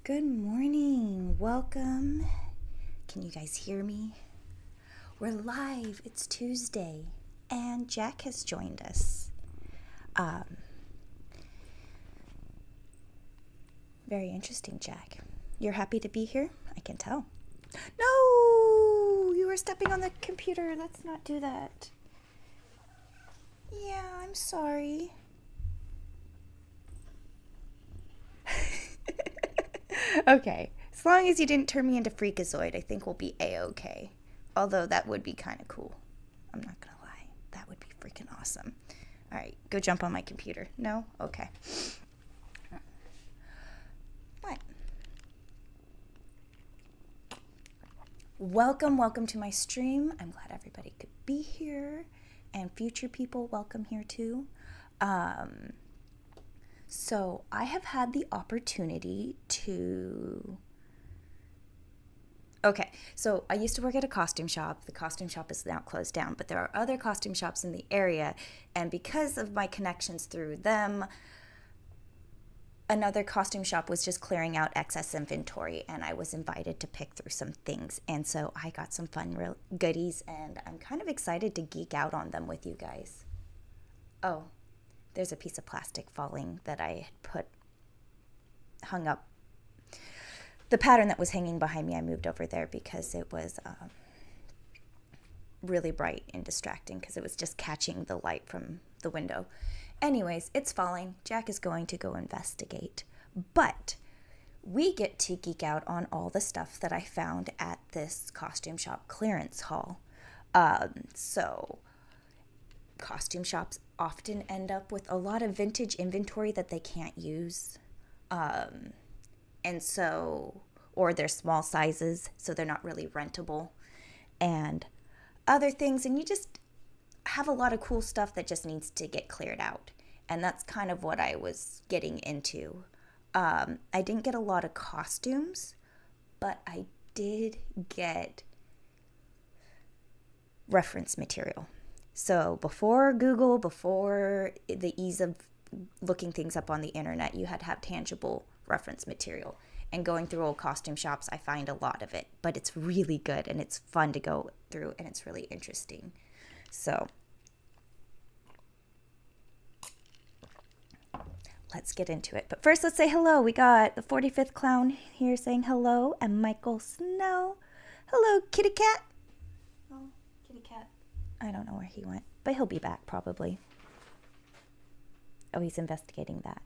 Good morning. Welcome. Can you guys hear me? We're live. It's Tuesday, and Jack has joined us. Very interesting, Jack. You're happy to be here? I can tell. No! You were stepping on the computer. Let's not do that. Yeah, I'm sorry. Okay, as long as you didn't turn me into Freakazoid, I think we'll be A-okay. Although that would be kind of cool. I'm not gonna lie. That would be freaking awesome. All right, go jump on my computer. No? Okay. What? Welcome to my stream. I'm glad everybody could be here. And future people, welcome here too. So I have had the opportunity to... Okay, so I used to work at a costume shop. The costume shop is now closed down, but there are other costume shops in the area. And because of my connections through them, another costume shop was just clearing out excess inventory, and I was invited to pick through some things. And so I got some fun goodies, and I'm kind of excited to geek out on them with you guys. Oh, there's a piece of plastic falling that I had hung up. The pattern that was hanging behind me, I moved over there because it was really bright and distracting because it was just catching the light from the window. Anyways, it's falling. Jack is going to go investigate. But we get to geek out on all the stuff that I found at this costume shop clearance haul. So costume shops often end up with a lot of vintage inventory that they can't use. And so, or they're small sizes, so they're not really rentable, and other things. And you just have a lot of cool stuff that just needs to get cleared out. And that's kind of what I was getting into. I didn't get a lot of costumes, but I did get reference material. So before Google, before the ease of looking things up on the internet, you had to have tangible reference material. And going through old costume shops, I find a lot of it. But it's really good, and it's fun to go through, and it's really interesting. So let's get into it. But first, let's say hello. We got the 45th Clown here saying hello, and Michael Snow. Hello, kitty cat. Oh, kitty cat. I don't know where he went, but he'll be back probably. Oh, he's investigating that.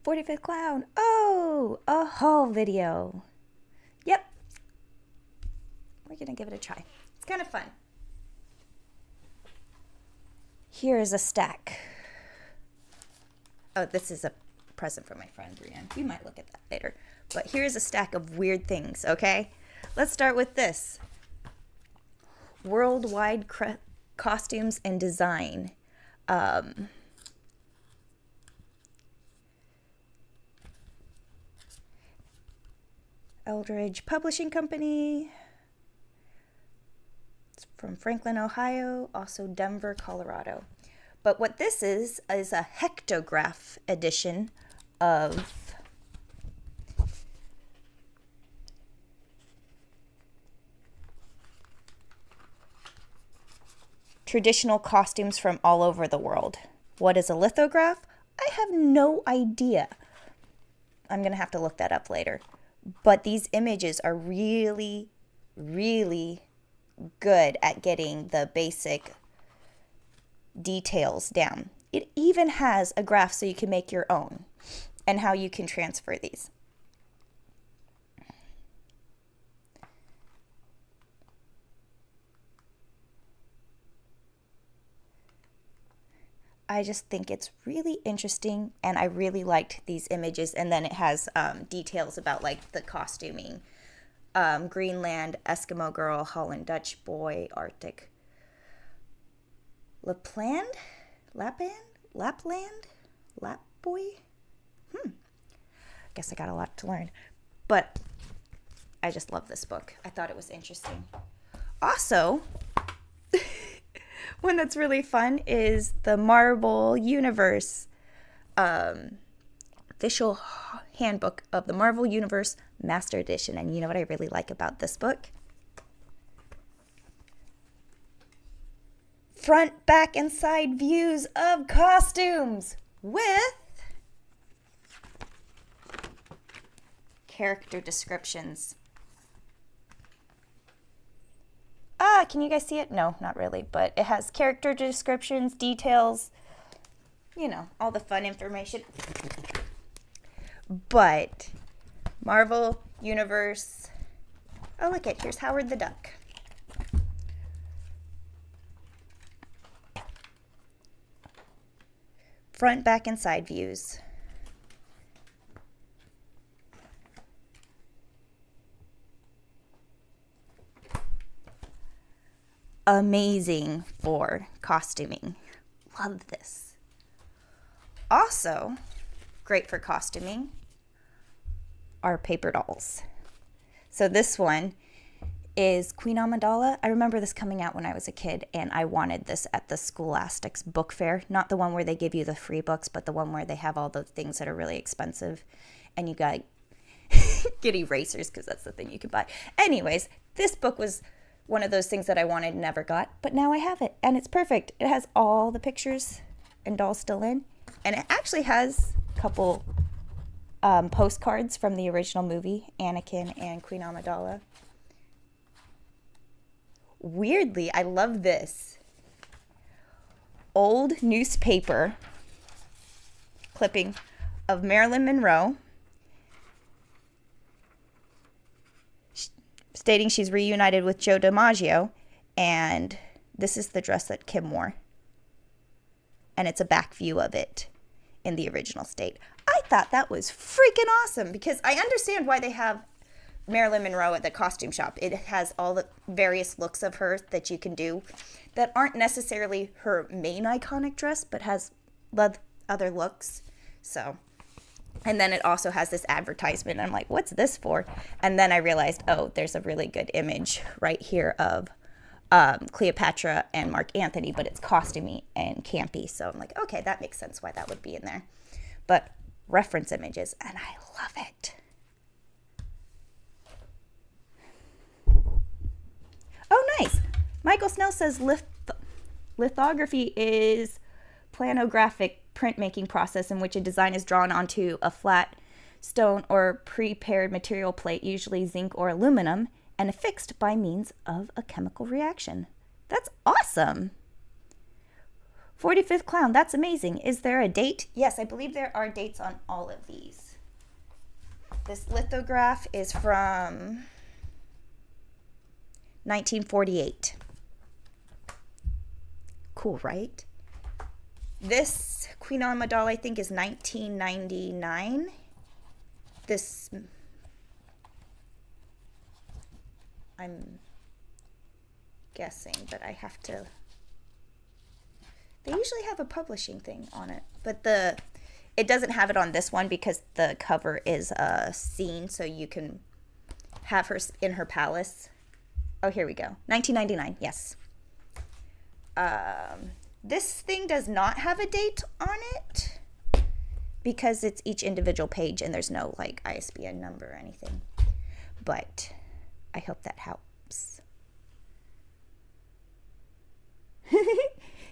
45th Clown. Oh, a haul video. Yep. We're going to give it a try. It's kind of fun. Here is a stack. Oh, this is a present from my friend Brienne. We might look at that later. But here's a stack of weird things, okay? Let's start with this. Worldwide costumes and design. Eldridge Publishing Company. It's from Franklin, Ohio, also Denver, Colorado. But what this is a hectograph edition of traditional costumes from all over the world. What is a lithograph? I have no idea. I'm going to have to look that up later. But these images are really, really good at getting the basic details down. It even has a graph so you can make your own and how you can transfer these. I just think it's really interesting, and I really liked these images. And then it has details about like the costuming. Greenland, Eskimo girl, Holland Dutch boy, Arctic. Lapland? Lap boy? Guess I got a lot to learn. But I just love this book. I thought it was interesting. Also, one that's really fun is the Marble Universe official handbook of the Marvel Universe Master Edition. And you know what I really like about this book? Front, back, and side views of costumes with character descriptions. Can you guys see it? No, not really, but it has character descriptions, details, you know, all the fun information. But Marvel Universe. Oh, look it. Here's Howard the Duck. Front, back, and side views. Amazing for costuming. Love this. Also, great for costuming are paper dolls. So this one is Queen Amidala. I remember this coming out when I was a kid, and I wanted this at the Scholastics book fair. Not the one where they give you the free books, but the one where they have all the things that are really expensive, and you got get erasers because that's the thing you can buy. Anyways, this book was one of those things that I wanted and never got, but now I have it, and it's perfect. It has all the pictures and dolls still in, and it actually has a couple postcards from the original movie, Anakin and Queen Amidala. Weirdly, I love this. Old newspaper clipping of Marilyn Monroe stating she's reunited with Joe DiMaggio, and this is the dress that Kim wore. And it's a back view of it in the original state. I thought that was freaking awesome because I understand why they have Marilyn Monroe at the costume shop. It has all the various looks of her that you can do that aren't necessarily her main iconic dress, but has other looks. So, and then it also has this advertisement. I'm like, what's this for? And then I realized, oh, there's a really good image right here of Cleopatra and Mark Antony, but it's costumey and campy. So I'm like, okay, that makes sense why that would be in there. But reference images, and I love it. Oh, nice. Michael Snell says lithography is planographic printmaking process in which a design is drawn onto a flat stone or prepared material plate, usually zinc or aluminum, and affixed by means of a chemical reaction. That's awesome. 45th Clown, that's amazing. Is there a date? Yes, I believe there are dates on all of these. This lithograph is from 1948. Cool, right? This Queen Amidala, I think, is 1999. This, I'm guessing, but I have to. They usually have a publishing thing on it, but it doesn't have it on this one because the cover is a scene, so you can have her in her palace. Oh, here we go. 1999, yes. This thing does not have a date on it because it's each individual page and there's no like ISBN number or anything. But I hope that helps.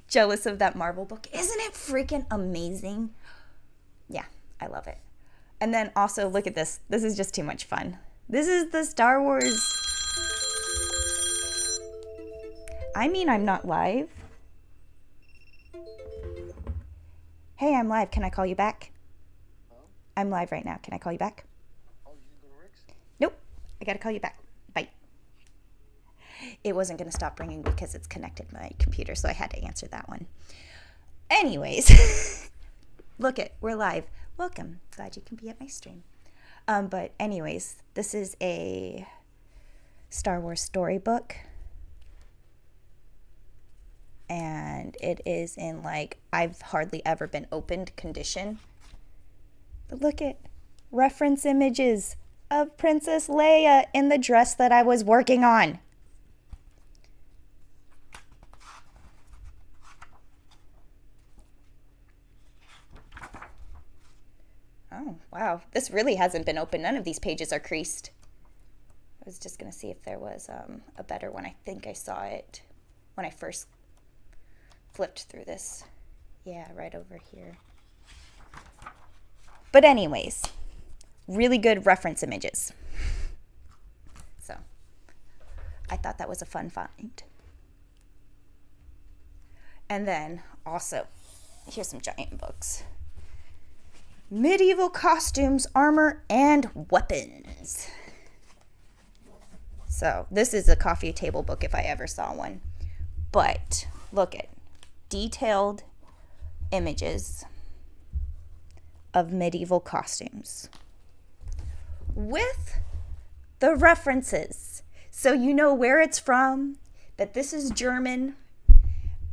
Jealous of that Marvel book. Isn't it freaking amazing? Yeah, I love it. And then also look at this. This is just too much fun. This is the Star Wars. I mean, I'm not live. Hey, I'm live. Can I call you back? I'm live right now. Can I call you back? Nope. I gotta call you back. Bye. It wasn't gonna stop ringing because it's connected to my computer, so I had to answer that one. Anyways, look it. We're live. Welcome. Glad you can be at my stream. But anyways, this is a Star Wars storybook. And it is in like I've hardly ever been opened condition. But look at reference images of Princess Leia in the dress that I was working on. Oh. Wow, this really hasn't been open. None of these pages are creased. I was just going to see if there was a better one. I think I saw it when I first flipped through this. Yeah, right over here. But anyways, really good reference images. So I thought that was a fun find. And then also, here's some giant books. Medieval Costumes, Armor, and Weapons. So this is a coffee table book if I ever saw one. But look at detailed images of medieval costumes with the references. So you know where it's from, that this is German,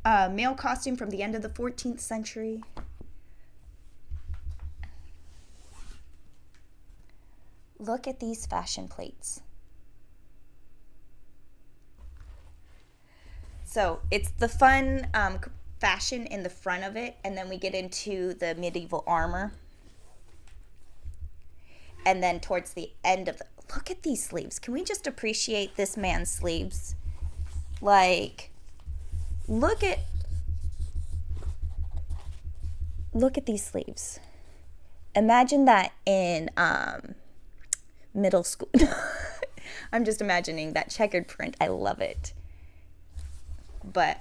male costume from the end of the 14th century. Look at these fashion plates. So it's the fun fashion in the front of it, and then we get into the medieval armor. And then towards the end of the, look at these sleeves. Can we just appreciate this man's sleeves? Like, look at these sleeves. Imagine that in middle school. I'm just imagining that checkered print. I love it. But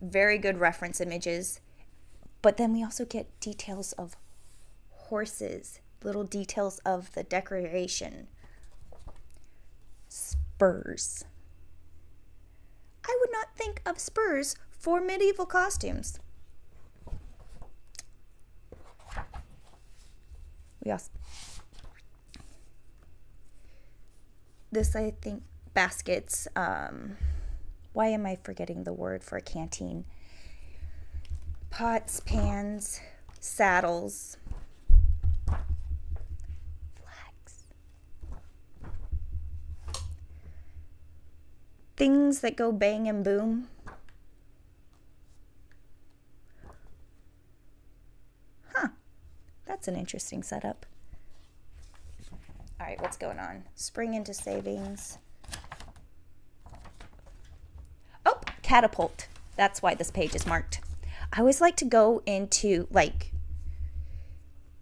very good reference images. But then we also get details of horses, little details of the decoration. Spurs. I would not think of spurs for medieval costumes. We also, this I think, baskets, why am I forgetting the word for a canteen? Pots, pans, saddles, flags, things that go bang and boom. Huh, that's an interesting setup. All right, what's going on? Spring into savings. Oh, catapult. That's why this page is marked. I always like to go into, like,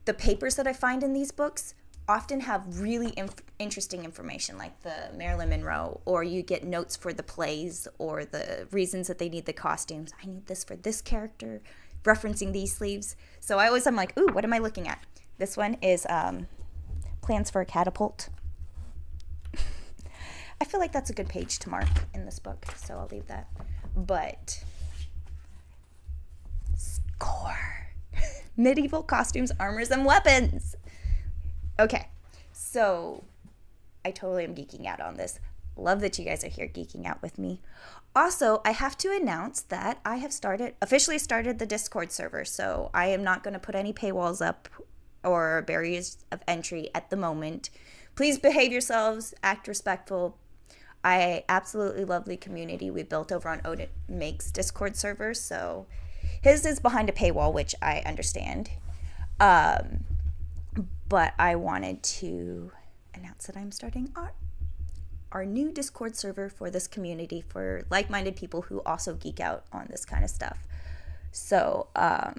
the papers that I find in these books often have really interesting information, like the Marilyn Monroe, or you get notes for the plays or the reasons that they need the costumes. I need this for this character, referencing these sleeves. So I'm like, ooh, what am I looking at? This one is plans for a catapult. I feel like that's a good page to mark in this book, so I'll leave that. But score. Medieval costumes, armors, and weapons. Okay, so I totally am geeking out on this. Love that you guys are here geeking out with me. Also, I have to announce that I have officially started the Discord server, so I am not going to put any paywalls up or barriers of entry at the moment. Please behave yourselves, act respectful. I absolutely love the community we built over on Odin Makes Discord server, so his is behind a paywall, which I understand. But I wanted to announce that I'm starting our new Discord server for this community for like-minded people who also geek out on this kind of stuff. So I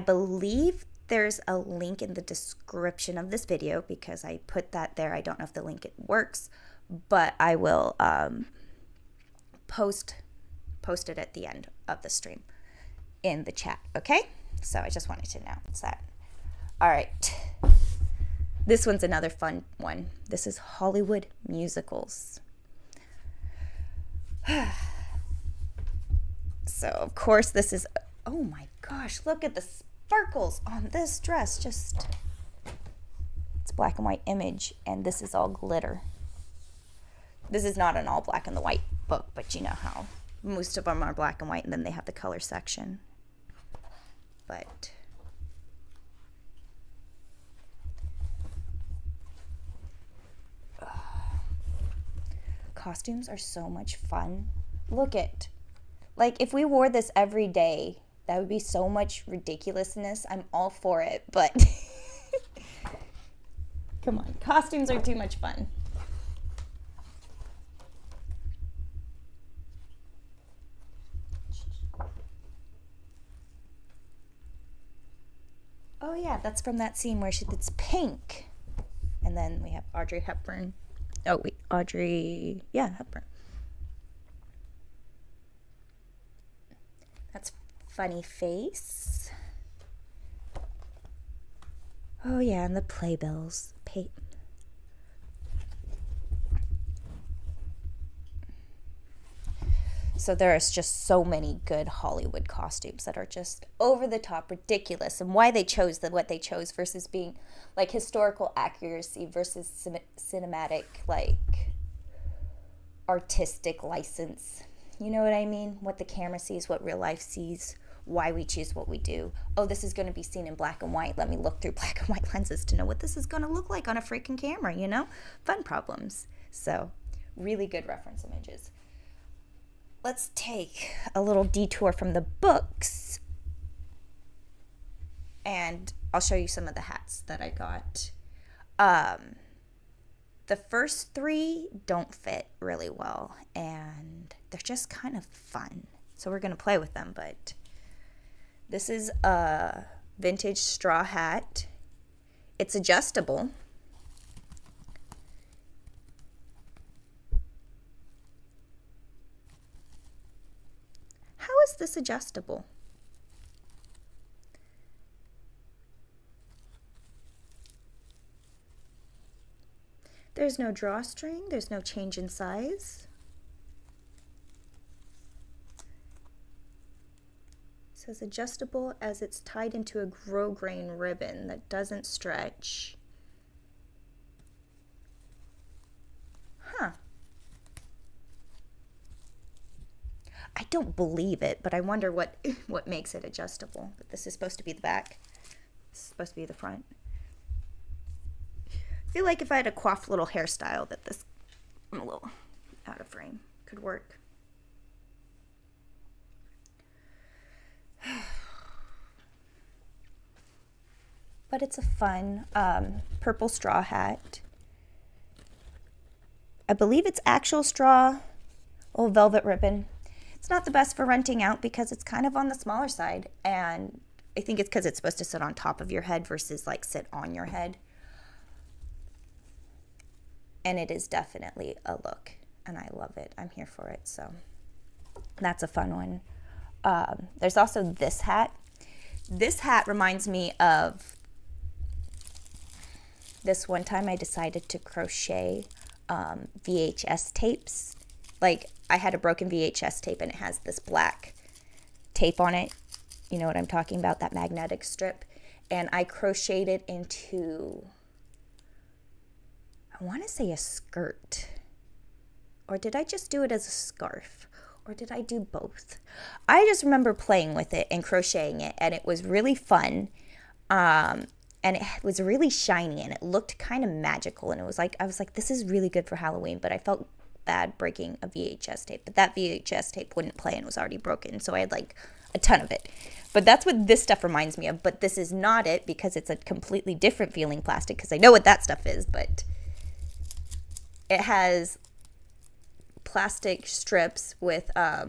believe there's a link in the description of this video because I put that there. I don't know if the link works, but I will post it at the end of the stream in the chat, okay? So I just wanted to announce that. All right. This one's another fun one. This is Hollywood musicals. So, of course, this is... Oh, my gosh. Look at the sparkles on this dress. It's black and white image, and this is all glitter. This is not an all black and the white book, but you know how most of them are black and white, and then they have the color section. But... costumes are so much fun. Look at, like, if we wore this every day, That would be so much ridiculousness. I'm all for it, but come on. Costumes are too much fun. Oh yeah, that's from that scene where it's pink. And then we have Audrey Hepburn. Oh wait, Hepburn. That's funny face. Oh yeah, and the playbills. So there's just so many good Hollywood costumes that are just over the top ridiculous, and why they chose what they chose versus being like historical accuracy versus cinematic, like artistic license. You know what I mean? What the camera sees, what real life sees, why we choose what we do. Oh, this is going to be seen in black and white. Let me look through black and white lenses to know what this is going to look like on a freaking camera, you know? Fun problems. So, really good reference images. Let's take a little detour from the books, and I'll show you some of the hats that I got. The first 3 don't fit really well, and they're just kind of fun. So we're going to play with them, but this is a vintage straw hat. It's adjustable. How is this adjustable? There's no drawstring. There's no change in size. It says adjustable as it's tied into a grosgrain ribbon that doesn't stretch. Huh. I don't believe it, but I wonder what makes it adjustable. But this is supposed to be the back. This is supposed to be the front. I feel like if I had a coiffed little hairstyle that this, I'm a little out of frame, could work. But it's a fun purple straw hat. I believe it's actual straw, old velvet ribbon. It's not the best for renting out because it's kind of on the smaller side, and I think it's because it's supposed to sit on top of your head versus like sit on your head. And it is definitely a look, and I love it. I'm here for it, so that's a fun one. There's also this hat. This hat reminds me of this one time I decided to crochet VHS tapes. Like, I had a broken VHS tape, and it has this black tape on it. You know what I'm talking about, that magnetic strip. And I crocheted it into, I want to say a skirt. Or did I just do it as a scarf? Or did I do both? I just remember playing with it and crocheting it, and it was really fun. And it was really shiny, and it looked kind of magical. And it was like, I was like, this is really good for Halloween, but I felt bad breaking a VHS tape. But that VHS tape wouldn't play and was already broken, so I had like a ton of it. But that's what this stuff reminds me of. But this is not it, because it's a completely different feeling plastic, because I know what that stuff is, but it has plastic strips with I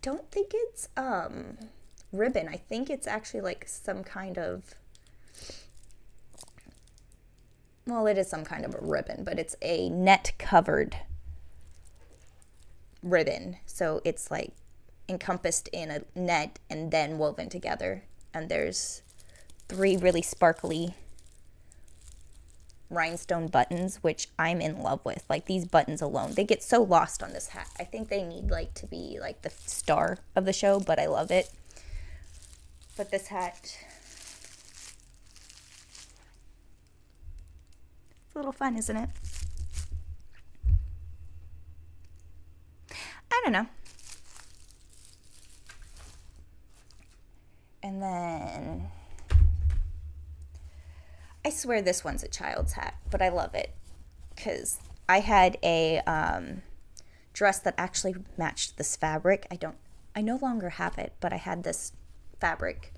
don't think it's ribbon. I think it's actually like some kind of, well, it is some kind of a ribbon, but it's a net covered ribbon. So it's like encompassed in a net and then woven together. And there's 3 really sparkly rhinestone buttons, which I'm in love with. Like, these buttons alone, they get so lost on this hat. I think they need like to be like the star of the show, but I love it. But this hat, it's a little fun, isn't it? I don't know. And then I swear this one's a child's hat, but I love it because I had a dress that actually matched this fabric. I no longer have it, but I had this fabric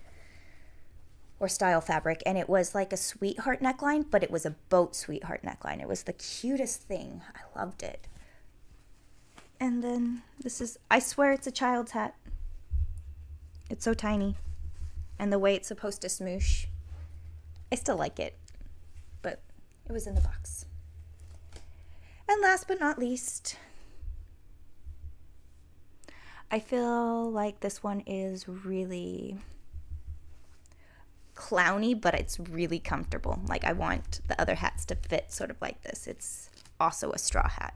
or style fabric, and it was like a sweetheart neckline, but it was a boat sweetheart neckline. It was the cutest thing. I loved it. And then this is, I swear it's a child's hat. It's so tiny. And the way it's supposed to smoosh, I still like it, but it was in the box. And last but not least, I feel like this one is really clowny, but it's really comfortable. Like, I want the other hats to fit sort of like this. It's also a straw hat.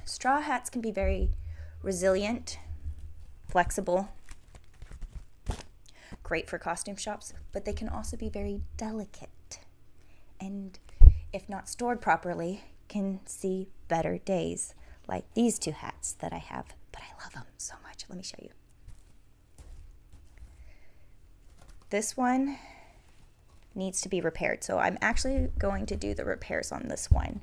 Straw hats can be very resilient, flexible, great for costume shops, but they can also be very delicate, and if not stored properly, can see better days, like these two hats that I have. But I love them so much. Let me show you. This one needs to be repaired, so I'm actually going to do the repairs on this one.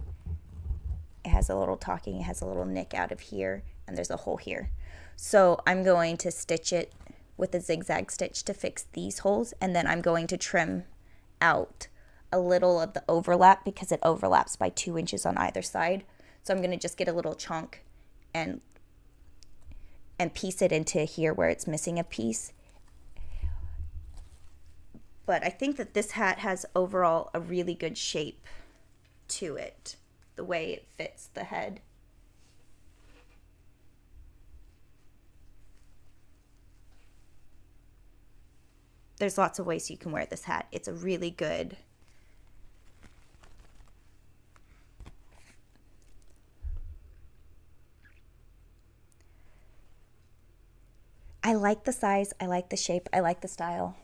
It has a little talking, it has a little nick out of here, and there's a hole here. So I'm going to stitch it with a zigzag stitch to fix these holes, and then I'm going to trim out a little of the overlap because it overlaps by 2 inches on either side. So I'm going to just get a little chunk and piece it into here where it's missing a piece. But I think that this hat has overall a really good shape to it, the way it fits the head. There's lots of ways you can wear this hat. It's a really good I like the size, I like the shape, I like the style.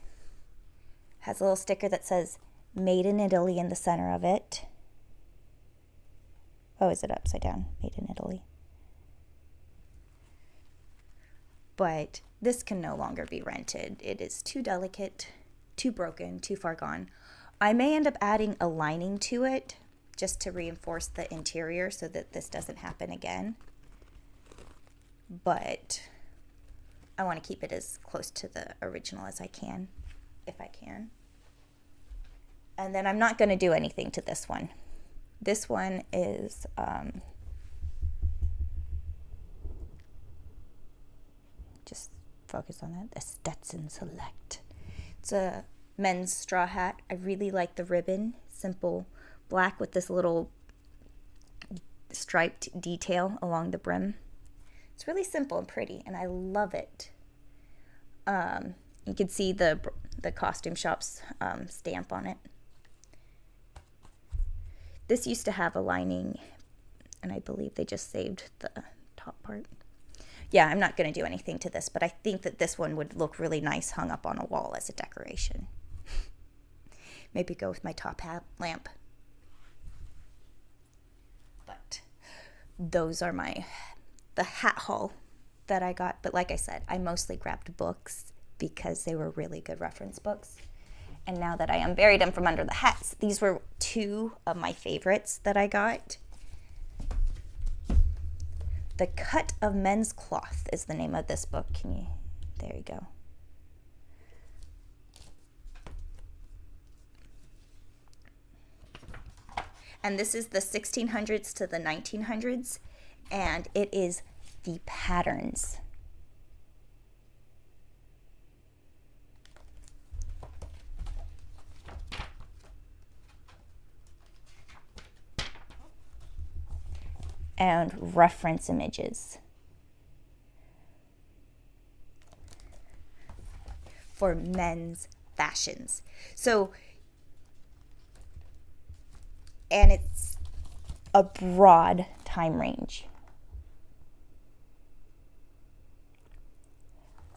Has a little sticker that says Made in Italy in the center of it. Oh, is it upside down? Made in Italy. But this can no longer be rented. It is too delicate, too broken, too far gone. I may end up adding a lining to it just to reinforce the interior so that this doesn't happen again. But I want to keep it as close to the original as I can, if I can. And then I'm not going to do anything to this one. This one is just focus on that. The Stetson Select. It's a men's straw hat. I really like the ribbon. Simple black with this little striped detail along the brim. It's really simple and pretty, and I love it. You can see the costume shop's stamp on it. This used to have a lining, and I believe they just saved the top part. Yeah, I'm not going to do anything to this, but I think that this one would look really nice hung up on a wall as a decoration. Maybe go with my top hat lamp. But those are the hat haul that I got. But like I said, I mostly grabbed books because they were really good reference books. And now that I unburied them from under the hats, these were two of my favorites that I got. The Cut of Men's Cloth is the name of this book. There you go. And this is the 1600s to the 1900s, and it is the patterns. And reference images for men's fashions. So, and it's a broad time range.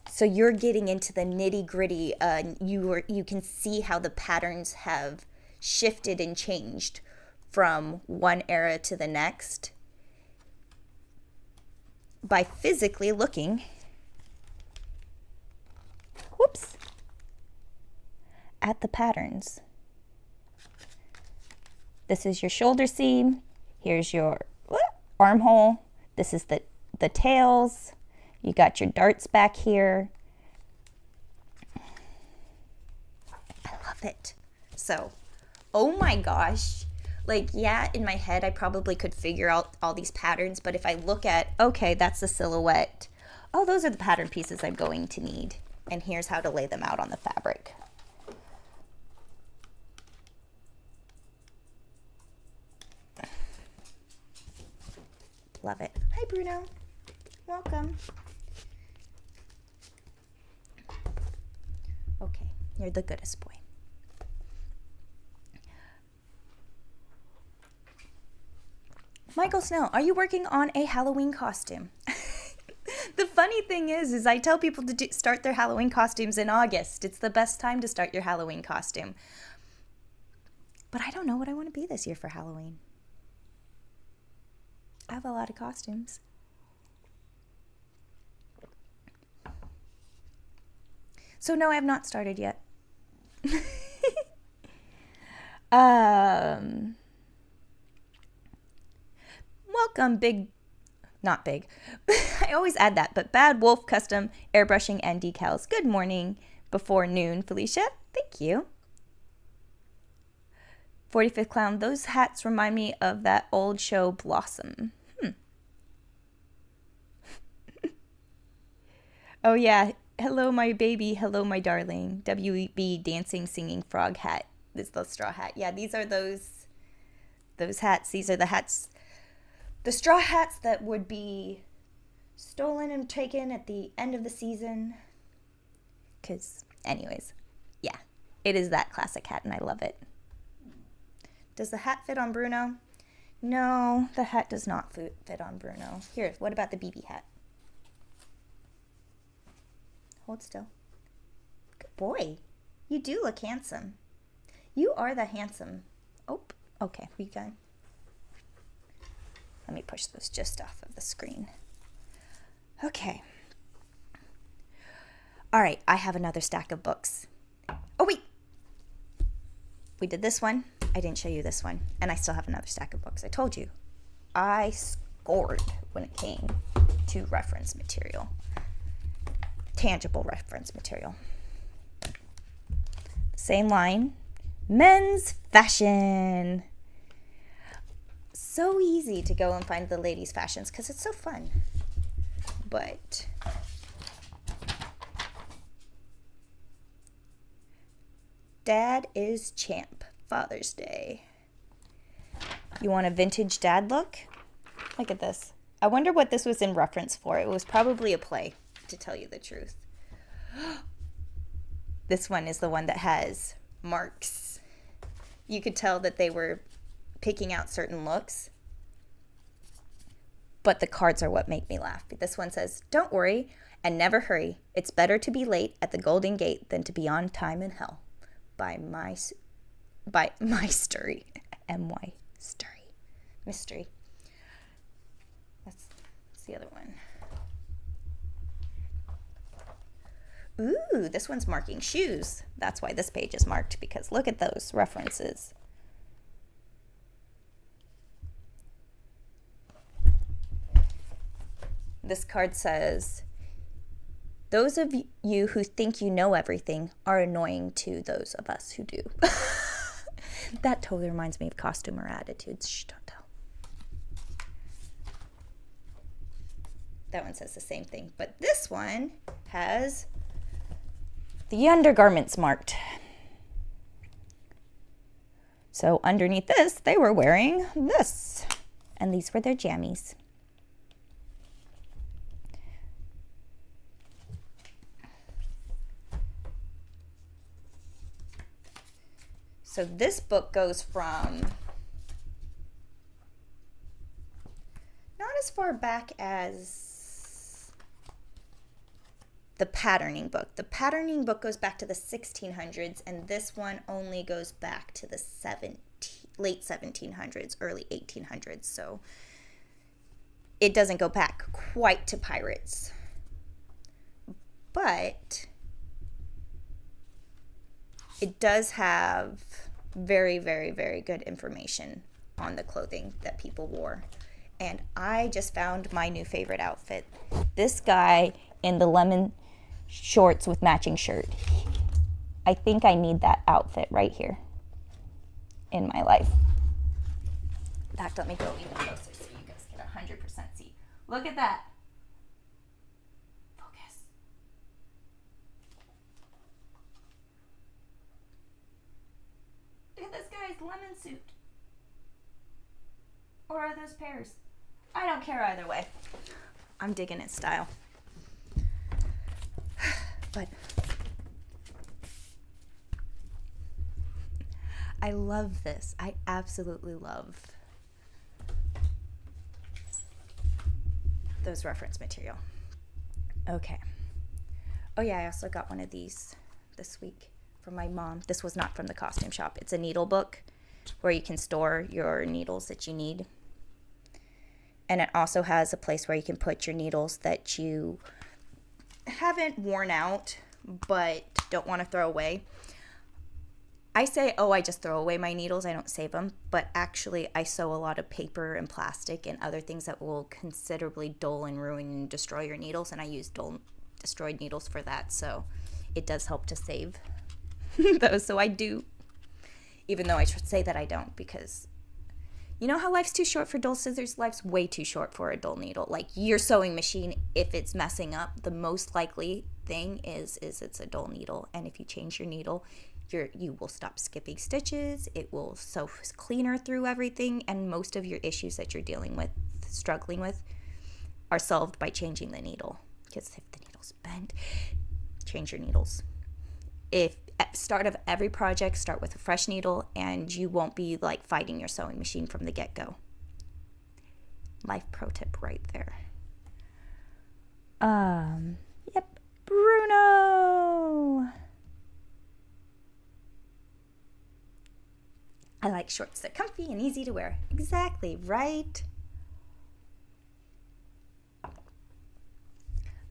So you're getting into the nitty-gritty. You can see how the patterns have shifted and changed from one era to the next by physically looking, at the patterns. This is your shoulder seam. Here's your armhole. This is the tails. You got your darts back here. I love it. So, oh my gosh. Like, yeah, in my head, I probably could figure out all these patterns, but if I look at, okay, that's the silhouette. Oh, those are the pattern pieces I'm going to need. And here's how to lay them out on the fabric. Love it. Hi, Bruno. Welcome. Okay, you're the goodest boy. Michael Snell, are you working on a Halloween costume? The funny thing is I tell people to start their Halloween costumes in August. It's the best time to start your Halloween costume. But I don't know what I want to be this year for Halloween. I have a lot of costumes. So no, I have not started yet. Welcome, not big. I always add that, but Bad Wolf Custom airbrushing and decals. Good morning before noon, Felicia. Thank you. 45th Clown, those hats remind me of that old show Blossom. Oh yeah, hello my baby, hello my darling. WB dancing singing frog hat. This is the straw hat. Yeah, these are those hats. These are the hats, the straw hats that would be stolen and taken at the end of the season. Because anyways, yeah, it is that classic hat and I love it. Does the hat fit on Bruno? No, the hat does not fit on Bruno. Here, what about the BB hat? Hold still. Good boy. You do look handsome. You are the handsome. Oh, okay, we go. Let me push those just off of the screen. Okay. All right, I have another stack of books. Oh, wait. We did this one. I didn't show you this one. And I still have another stack of books. I told you. I scored when it came to reference material. Tangible reference material. Same line. Men's fashion. So easy to go and find the ladies' fashions because it's so fun. But Dad is champ. Father's Day. You want a vintage dad look? Look at this. I wonder what this was in reference for. It was probably a play, to tell you the truth. This one is the one that has marks. You could tell that they were picking out certain looks. But the cards are what make me laugh. This one says, "Don't worry and never hurry. It's better to be late at the Golden Gate than to be on time in hell." By My Story. M-Y Story. Mystery. That's the other one. Ooh, this one's marking shoes. That's why this page is marked, because look at those references. This card says, "Those of you who think you know everything are annoying to those of us who do." That totally reminds me of Costumer Attitudes. Shh, don't tell. That one says the same thing. But this one has the undergarments marked. So underneath this, they were wearing this. And these were their jammies. So this book goes from not as far back as the patterning book. The patterning book goes back to the 1600s, and this one only goes back to the late 1700s, early 1800s. So it doesn't go back quite to pirates. But it does have very, very, very good information on the clothing that people wore. And I just found my new favorite outfit. This guy in the lemon shorts with matching shirt. I think I need that outfit right here in my life. In fact, let me go even closer so you guys can 100% see. Look at that. Focus. Look at this guy's lemon suit. Or are those pears? I don't care either way. I'm digging his style. But I love this. I absolutely love those reference material. Okay. Oh yeah, I also got one of these this week from my mom. This was not from the costume shop. It's a needle book where you can store your needles that you need. And it also has a place where you can put your needles that you haven't worn out but don't want to throw away. I say, I just throw away my needles. I don't save them. But actually, I sew a lot of paper and plastic and other things that will considerably dull and ruin and destroy your needles. And I use destroyed needles for that. So it does help to save those. So I do, even though I should say that I don't, because you know how life's too short for dull scissors? Life's way too short for a dull needle. Like your sewing machine, if it's messing up, the most likely thing is it's a dull needle. And if you change your needle, you will stop skipping stitches. It will sew cleaner through everything. And most of your issues that you're struggling with, are solved by changing the needle. Because if the needle's bent, change your needles. If at start of every project, start with a fresh needle, and you won't be like fighting your sewing machine from the get-go. Life pro tip right there. Yep, Bruno. I like shorts. They're comfy and easy to wear. Exactly, right?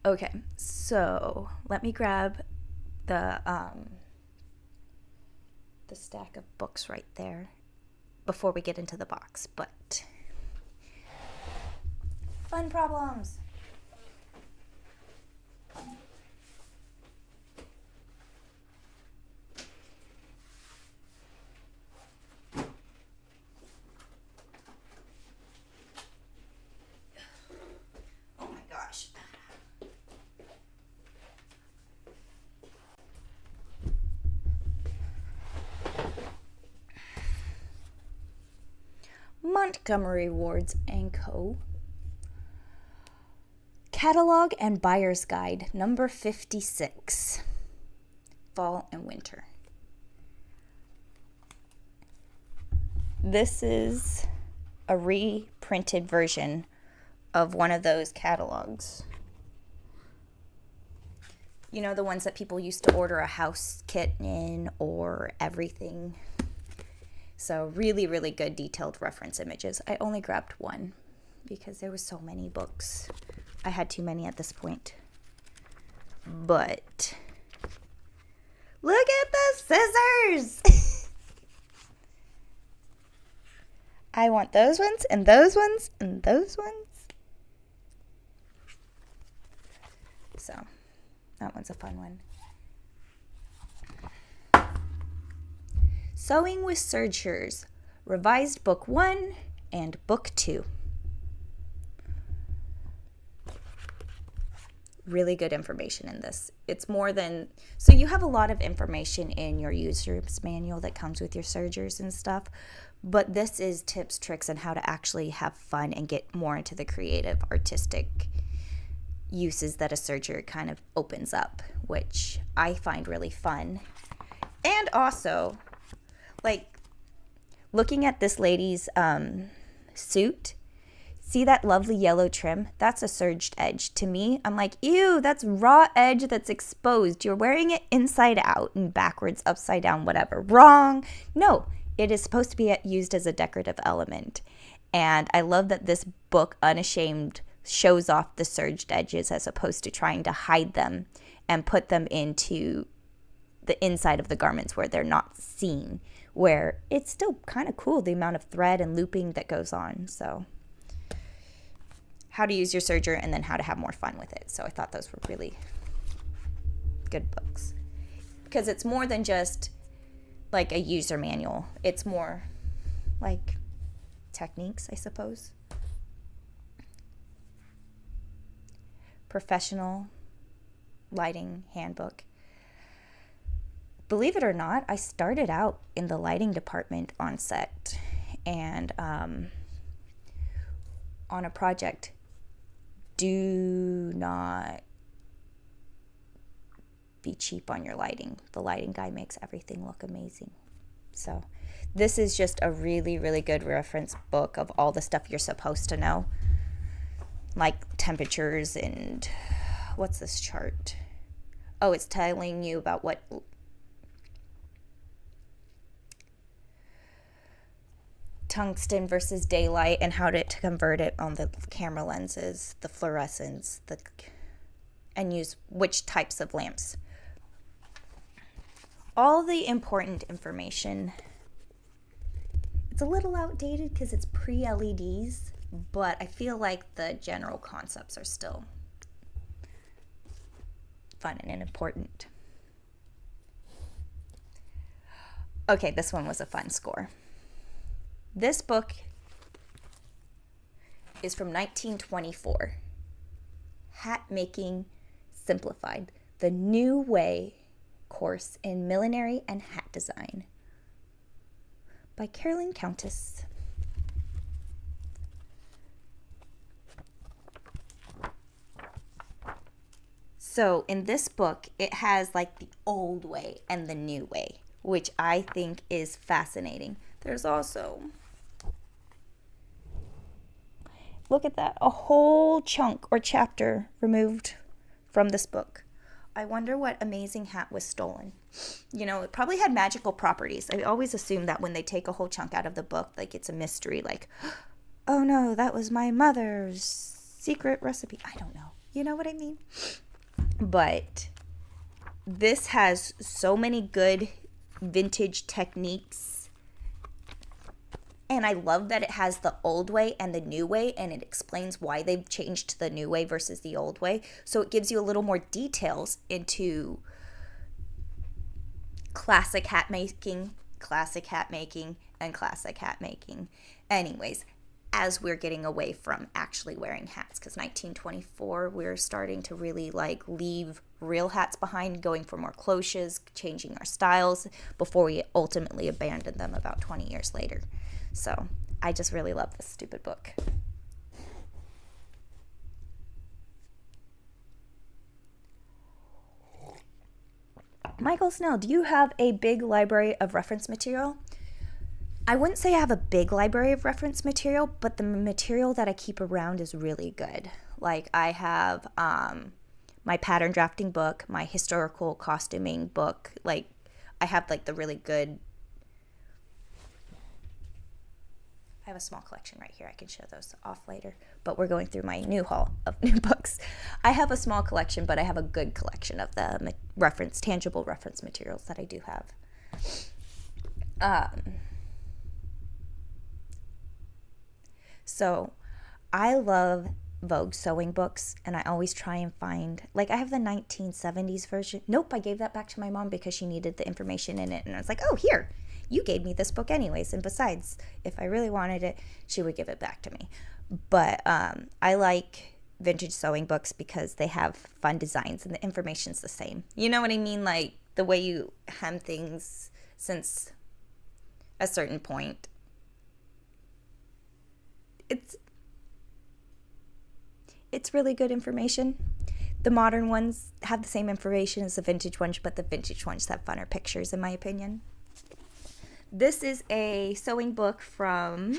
Okay, so let me grab the stack of books right there before we get into the box. But fun problems. Montgomery Ward's & Co. Catalog and Buyer's Guide, number 56. Fall and Winter. This is a reprinted version of one of those catalogs. You know, the ones that people used to order a house kit in or everything. So really, really good detailed reference images. I only grabbed one because there were so many books. I had too many at this point. But look at the scissors! I want those ones and those ones and those ones. So that one's a fun one. Sewing with Sergers, Revised Book 1 and Book 2. Really good information in this. It's more than, so you have a lot of information in your user's manual that comes with your sergers and stuff, but this is tips, tricks, and how to actually have fun and get more into the creative, artistic uses that a serger kind of opens up, which I find really fun. And also, like, looking at this lady's suit, see that lovely yellow trim? That's a serged edge. To me, I'm like, ew, that's raw edge that's exposed. You're wearing it inside out and backwards, upside down, whatever. Wrong. No, it is supposed to be used as a decorative element. And I love that this book, Unashamed, shows off the serged edges as opposed to trying to hide them and put them into the inside of the garments where they're not seen, where it's still kind of cool, the amount of thread and looping that goes on. So how to use your serger and then how to have more fun with it. So I thought those were really good books, because it's more than just like a user manual. It's more like techniques, I suppose. Professional lighting handbook. Believe it or not, I started out in the lighting department on set, and on a project. Do not be cheap on your lighting. The lighting guy makes everything look amazing. So this is just a really, really good reference book of all the stuff you're supposed to know, like temperatures and what's this chart? Oh, it's telling you about what tungsten versus daylight and how to convert it on the camera lenses, the fluorescence, and use which types of lamps. All the important information. It's a little outdated because it's pre-LEDs, but I feel like the general concepts are still fun and important. Okay, this one was a fun score. This book is from 1924. Hat Making Simplified, the New Way course in millinery and hat design by Carolyn Countess. So in this book, it has like the old way and the new way, which I think is fascinating. There's also, look at that, a whole chunk or chapter removed from this book. I wonder what amazing hat was stolen. You know, it probably had magical properties. I always assume that when they take a whole chunk out of the book, like it's a mystery, like, oh no, that was my mother's secret recipe. I don't know. You know what I mean? But this has so many good vintage techniques. And I love that it has the old way and the new way, and it explains why they've changed to the new way versus the old way. So it gives you a little more details into classic hat making, and classic hat making. Anyways, as we're getting away from actually wearing hats, because 1924, we're starting to really like leave real hats behind, going for more cloches, changing our styles before we ultimately abandon them about 20 years later. So I just really love this stupid book. Michael Snell, do you have a big library of reference material? I wouldn't say I have a big library of reference material, but the material that I keep around is really good. Like I have my pattern drafting book, my historical costuming book. Like I have like the really good, I have a small collection right here. I can show those off later, but we're going through my new haul of new books. I have a small collection, but I have a good collection of the tangible reference materials that I do have. So I love Vogue sewing books, and I always try and find, like I have the 1970s version. Nope, I gave that back to my mom because she needed the information in it, and I was like, oh, here, you gave me this book anyways, and besides, if I really wanted it, she would give it back to me. But I like vintage sewing books because they have fun designs and the information's the same. You know what I mean? Like the way you hem things since a certain point. It's really good information. The modern ones have the same information as the vintage ones, but the vintage ones have funner pictures, in my opinion. This is a sewing book from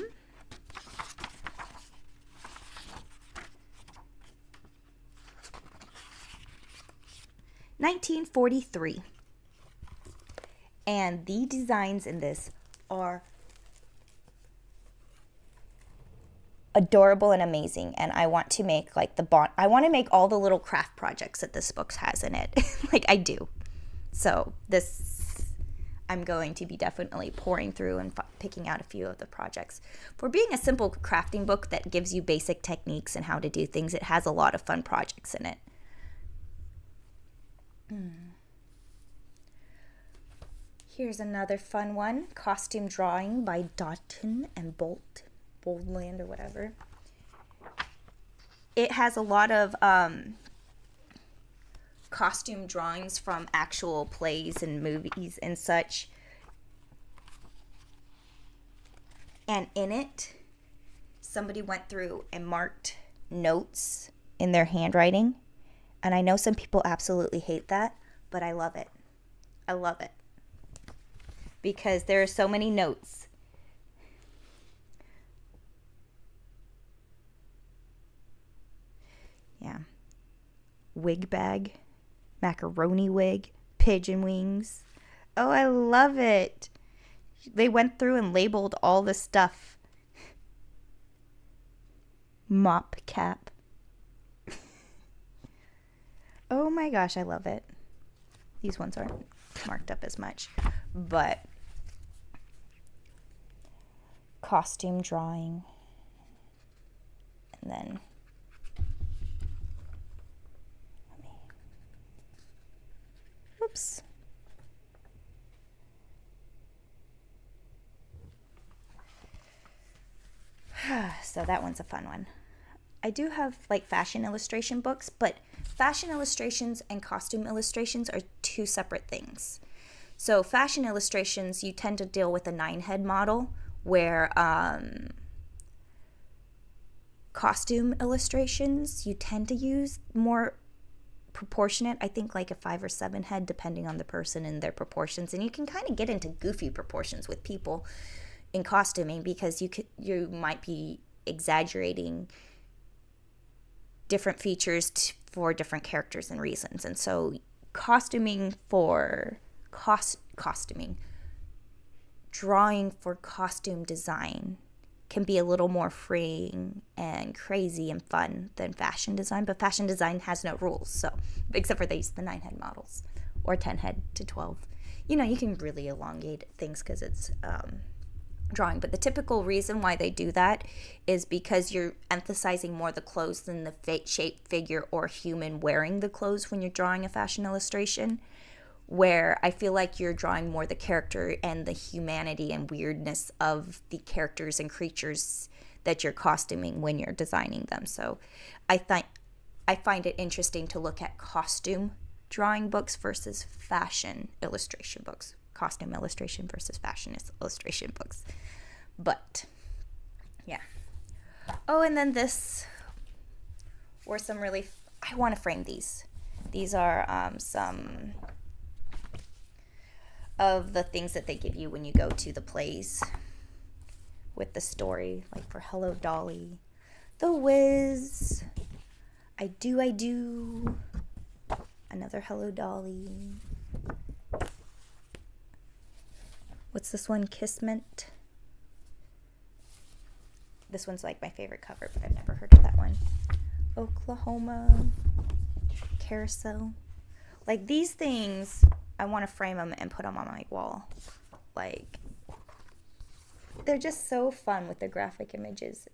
(1943). And the designs in this are adorable and amazing, and I want to make like I want to make all the little craft projects that this book has in it. Like I do. So this, I'm going to be definitely pouring through and picking out a few of the projects. For being a simple crafting book that gives you basic techniques and how to do things, it has a lot of fun projects in it. Here's another fun one, Costume Drawing by Doughton and Boldland or whatever. It has a lot of costume drawings from actual plays and movies and such. And in it, somebody went through and marked notes in their handwriting. And I know some people absolutely hate that, but I love it. I love it. Because there are so many notes. Yeah. Wig bag, macaroni wig, pigeon wings. Oh, I love it. They went through and labeled all the stuff. Mop cap. Oh my gosh, I love it. These ones aren't marked up as much, but costume drawing. And then oops. So that one's a fun one. I do have like fashion illustration books, but fashion illustrations and costume illustrations are two separate things. So fashion illustrations, you tend to deal with a 9-head model, where costume illustrations, you tend to use more proportionate, I think like a 5 or 7 head, depending on the person and their proportions. And you can kind of get into goofy proportions with people in costuming, because you might be exaggerating different features for different characters and reasons. And so costuming for costuming, drawing for costume design can be a little more freeing and crazy and fun than fashion design. But fashion design has no rules, so except for they use the 9-head models or 10-head to 12. You know, you can really elongate things because it's drawing. But the typical reason why they do that is because you're emphasizing more the clothes than the shape, figure, or human wearing the clothes when you're drawing a fashion illustration, where I feel like you're drawing more the character and the humanity and weirdness of the characters and creatures that you're costuming when you're designing them. So I find it interesting to look at costume drawing books versus fashion illustration books. Costume illustration versus fashion illustration books. But yeah. Oh, and then this were some really, I want to frame these. These are some of the things that they give you when you go to the plays with the story, like for Hello Dolly, The Wiz, I Do, another Hello Dolly. What's this one? Kismet. This one's like my favorite cover, but I've never heard of that one. Oklahoma. Carousel. Like these things, I want to frame them and put them on my wall. Like, they're just so fun with the graphic images.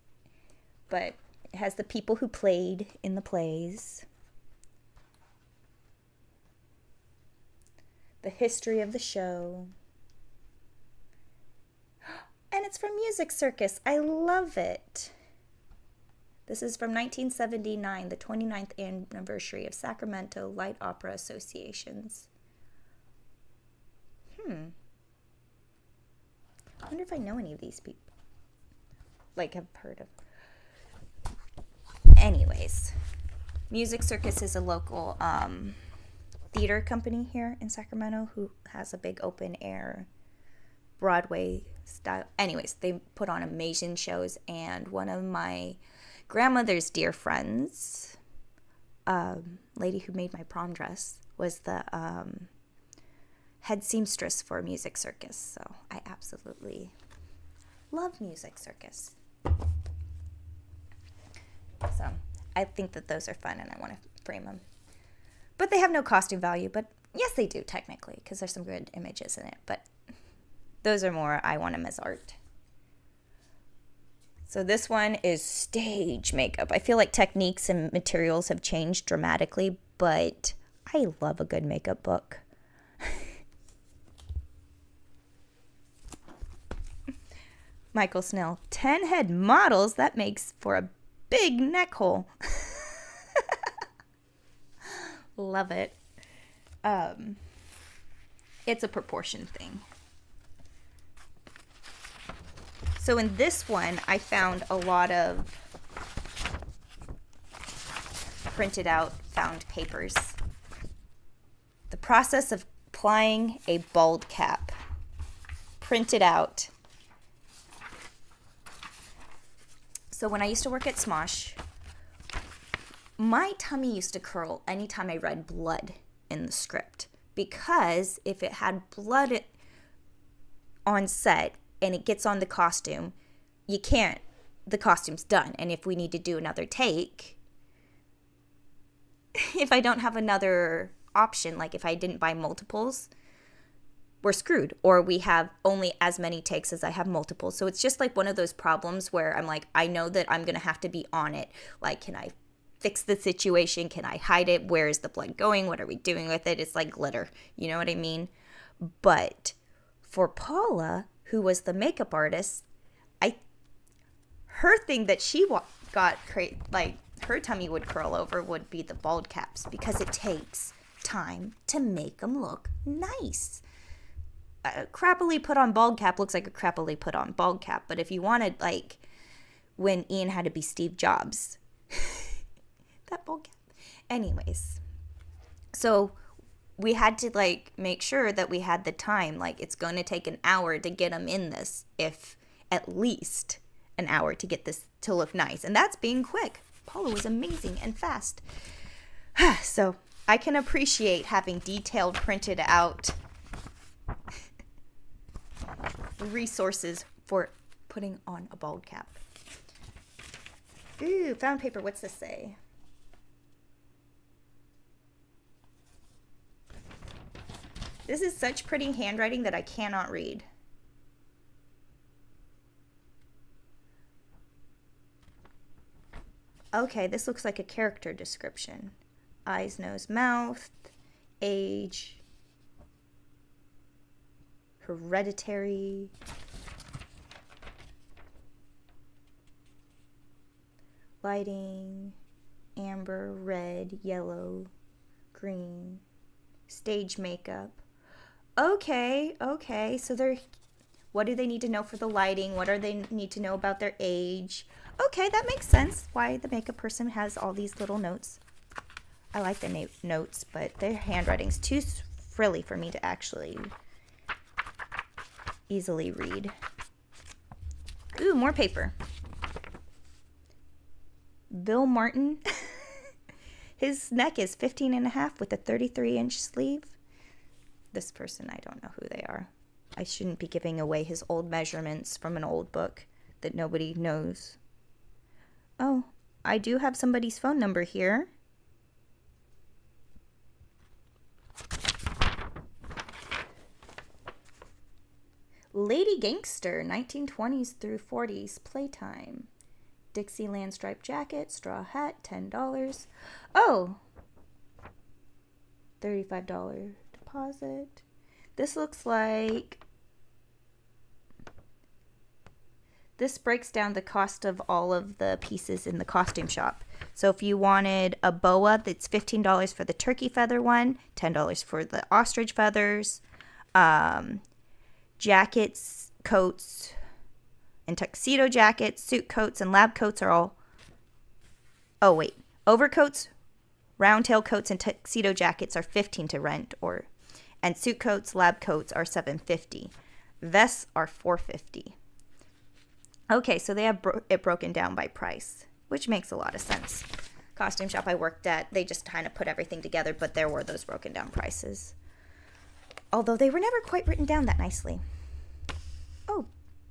But it has the people who played in the plays. The history of the show. And it's from Music Circus. I love it. This is from 1979, the 29th anniversary of Sacramento Light Opera Associations. I wonder if I know any of these people. Like, I've heard of. Anyways, Music Circus is a local theater company here in Sacramento who has a big open air Broadway style. Anyways, they put on amazing shows, and one of my grandmother's dear friends, lady who made my prom dress, was the head seamstress for Music Circus. So I absolutely love Music Circus. So I think that those are fun, and I want to frame them. But they have no costume value, but yes, they do technically, because there's some good images in it. But Those are more I want them as art. So this one is stage makeup. I feel like techniques and materials have changed dramatically, but I love a good makeup book. Michael Snell, 10 head models. That makes for a big neck hole. Love it. It's a proportion thing. So in this one, I found a lot of printed out found papers. The process of applying a bald cap. Printed out. So when I used to work at Smosh, my tummy used to curl anytime I read blood in the script. Because if it had blood on set and it gets on the costume, you can't, the costume's done. And if we need to do another take, if I don't have another option, like if I didn't buy multiples, we're screwed. Or we have only as many takes as I have multiples. So it's just like one of those problems where I'm like, I know that I'm going to have to be on it. Like, can I fix the situation? Can I hide it? Where is the blood going? What are we doing with it? It's like glitter. You know what I mean? But for Paula, who was the makeup artist, her thing that she got, like her tummy would curl over would be the bald caps, because it takes time to make them look nice. A crappily put on bald cap looks like a crappily put on bald cap. But if you wanted, like when Ian had to be Steve Jobs, that bald cap. Anyways, so we had to like make sure that we had the time. Like, it's going to take an hour to get them in this, if at least an hour to get this to look nice. And that's being quick. Paula was amazing and fast. So I can appreciate having detailed printed out resources for putting on a bald cap. Ooh, found paper. What's this say? This is such pretty handwriting that I cannot read. Okay, this looks like a character description. Eyes, nose, mouth, age, hereditary, lighting, amber, red, yellow, green, stage makeup. Okay. So what do they need to know for the lighting? What do they need to know about their age? Okay, that makes sense why the makeup person has all these little notes. I like the notes, but their handwriting's too frilly for me to actually easily read. Ooh, more paper. Bill Martin. His neck is 15.5 with a 33-inch sleeve. This person, I don't know who they are. I shouldn't be giving away his old measurements from an old book that nobody knows. Oh, I do have somebody's phone number here. Lady Gangster, 1920s through 40s, playtime. Dixieland striped jacket, straw hat, $10. Oh, $35 deposit. This looks like... This breaks down the cost of all of the pieces in the costume shop. So if you wanted a boa, that's $15 for the turkey feather one, $10 for the ostrich feathers. Jackets, coats, and tuxedo jackets, suit coats, and lab coats are all... Oh, wait. Overcoats, round tail coats, and tuxedo jackets are $15 to rent, and suit coats, lab coats are $7.50. Vests are $4.50. Okay, so they have it broken down by price, which makes a lot of sense. Costume shop I worked at, they just kind of put everything together, but there were those broken down prices. Although they were never quite written down that nicely. Oh,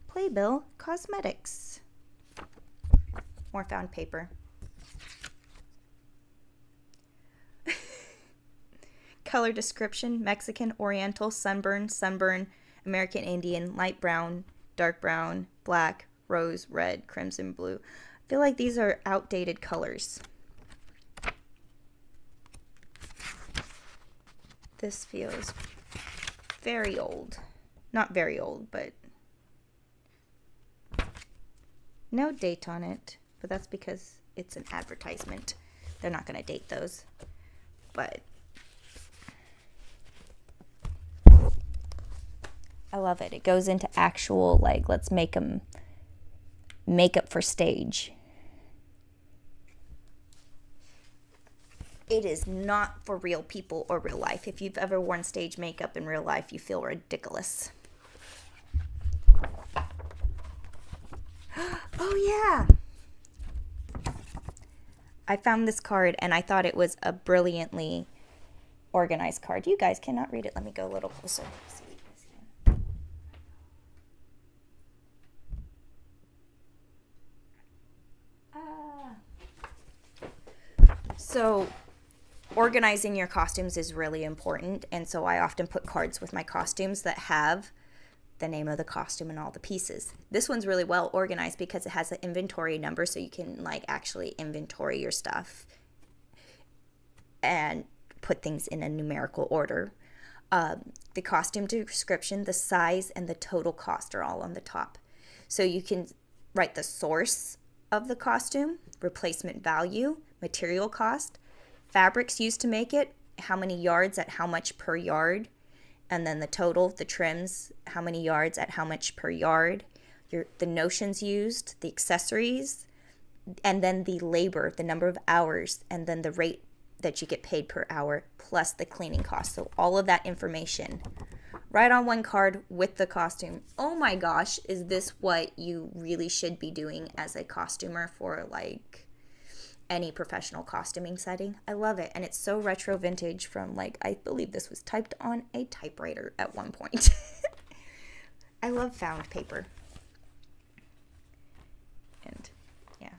Playbill Cosmetics. More found paper. Color description: Mexican, Oriental, sunburn, American Indian, light brown, dark brown, black, rose, red, crimson, blue. I feel like these are outdated colors. This feels very old. Not very old, but no date on it. But that's because it's an advertisement. They're not going to date those. But I love it. It goes into actual, like, let's make them makeup for stage. It is not for real people or real life. If you've ever worn stage makeup in real life, you feel ridiculous. Oh, yeah. I found this card, and I thought it was a brilliantly organized card. You guys cannot read it. Let me go a little closer. So organizing your costumes is really important, and so I often put cards with my costumes that have the name of the costume and all the pieces. This one's really well organized because it has an inventory number, so you can like actually inventory your stuff and put things in a numerical order. The costume description, the size, and the total cost are all on the top. So you can write the source of the costume, replacement value, material cost, fabrics used to make it, how many yards at how much per yard, and then the total, the trims, how many yards at how much per yard, the notions used, the accessories, and then the labor, the number of hours, and then the rate that you get paid per hour, plus the cleaning cost. So all of that information right on one card with the costume. Oh my gosh, is this what you really should be doing as a costumer for like any professional costuming setting? I love it. And it's so retro vintage from like, I believe this was typed on a typewriter at one point. I love found paper. And yeah,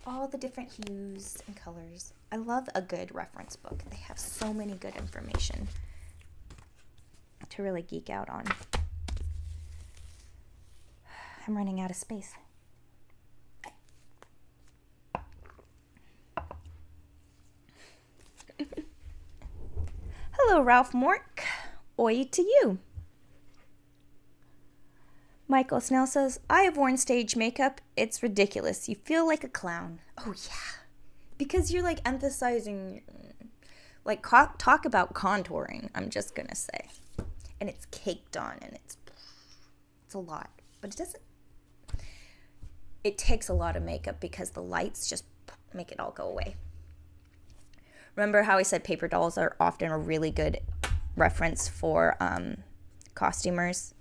all the different hues and colors. I love a good reference book. They have so many good information to really geek out on. I'm running out of space. Hello, Ralph Mork. Oi to you. Michael Snell says, I have worn stage makeup. It's ridiculous. You feel like a clown. Oh, yeah. Because you're like emphasizing, like, talk about contouring, I'm just going to say. And it's caked on, and it's a lot. But it takes a lot of makeup because the lights just make it all go away. Remember how I said paper dolls are often a really good reference for costumers?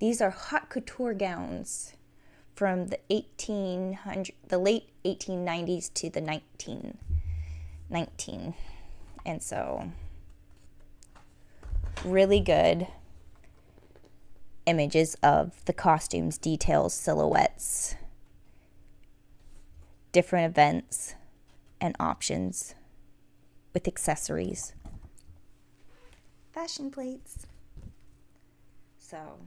These are haute couture gowns from the late 1890s to the 1919. And so really good images of the costumes, details, silhouettes, different events, and options with accessories. Fashion plates. So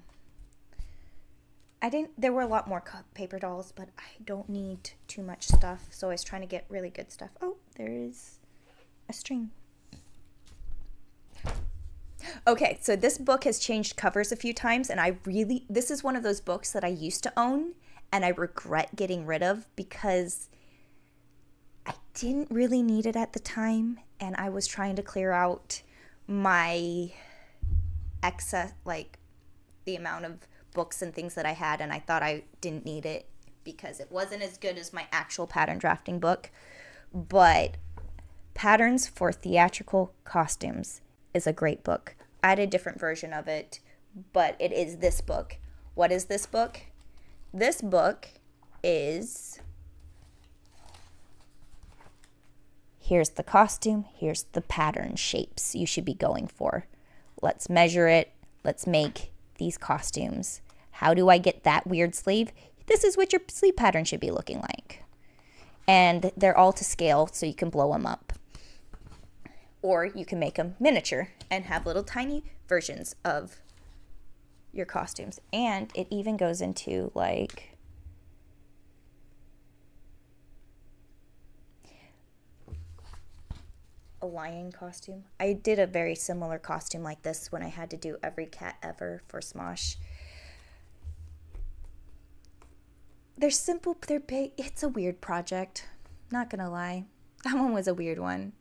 there were a lot more paper dolls, but I don't need too much stuff. So I was trying to get really good stuff. Oh, there is a string. Okay, so this book has changed covers a few times, and this is one of those books that I used to own, and I regret getting rid of because I didn't really need it at the time, and I was trying to clear out my excess, like the amount of books and things that I had, and I thought I didn't need it because it wasn't as good as my actual pattern drafting book. But Patterns for Theatrical Costumes is a great book. I had a different version of it, but it is this book. What is this book? This book is, here's the costume, here's the pattern shapes you should be going for. Let's measure it. Let's make these costumes. How do I get that weird sleeve? This is what your sleeve pattern should be looking like. And they're all to scale, so you can blow them up. Or you can make them miniature and have little tiny versions of your costumes. And it even goes into like a lion costume. I did a very similar costume like this when I had to do Every Cat Ever for Smosh. They're simple, they're big. It's a weird project. Not gonna lie. That one was a weird one.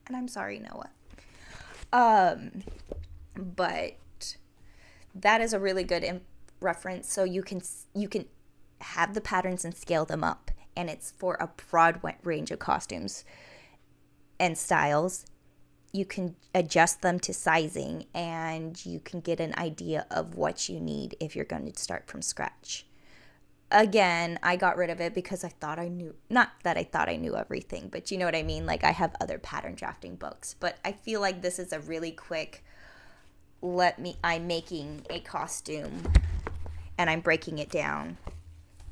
And I'm sorry, Noah. But that is a really good reference. So you can have the patterns and scale them up. And it's for a broad range of costumes and styles. You can adjust them to sizing, and you can get an idea of what you need if you're going to start from scratch. Again, I got rid of it because I thought I knew, not that I thought I knew everything, but you know what I mean? Like, I have other pattern drafting books, but I feel like this is a really quick, I'm making a costume and I'm breaking it down.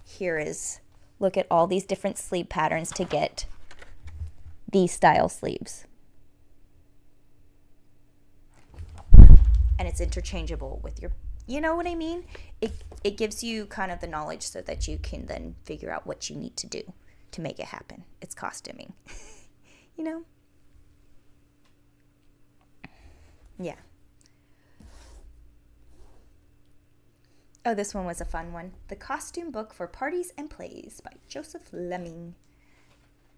Here is, look at all these different sleeve patterns to get these style sleeves. And it's interchangeable with your, you know what I mean? It gives you kind of the knowledge so that you can then figure out what you need to do to make it happen. It's costuming. You know? Yeah. Oh, this one was a fun one. The Costume Book for Parties and Plays by Joseph Lemming.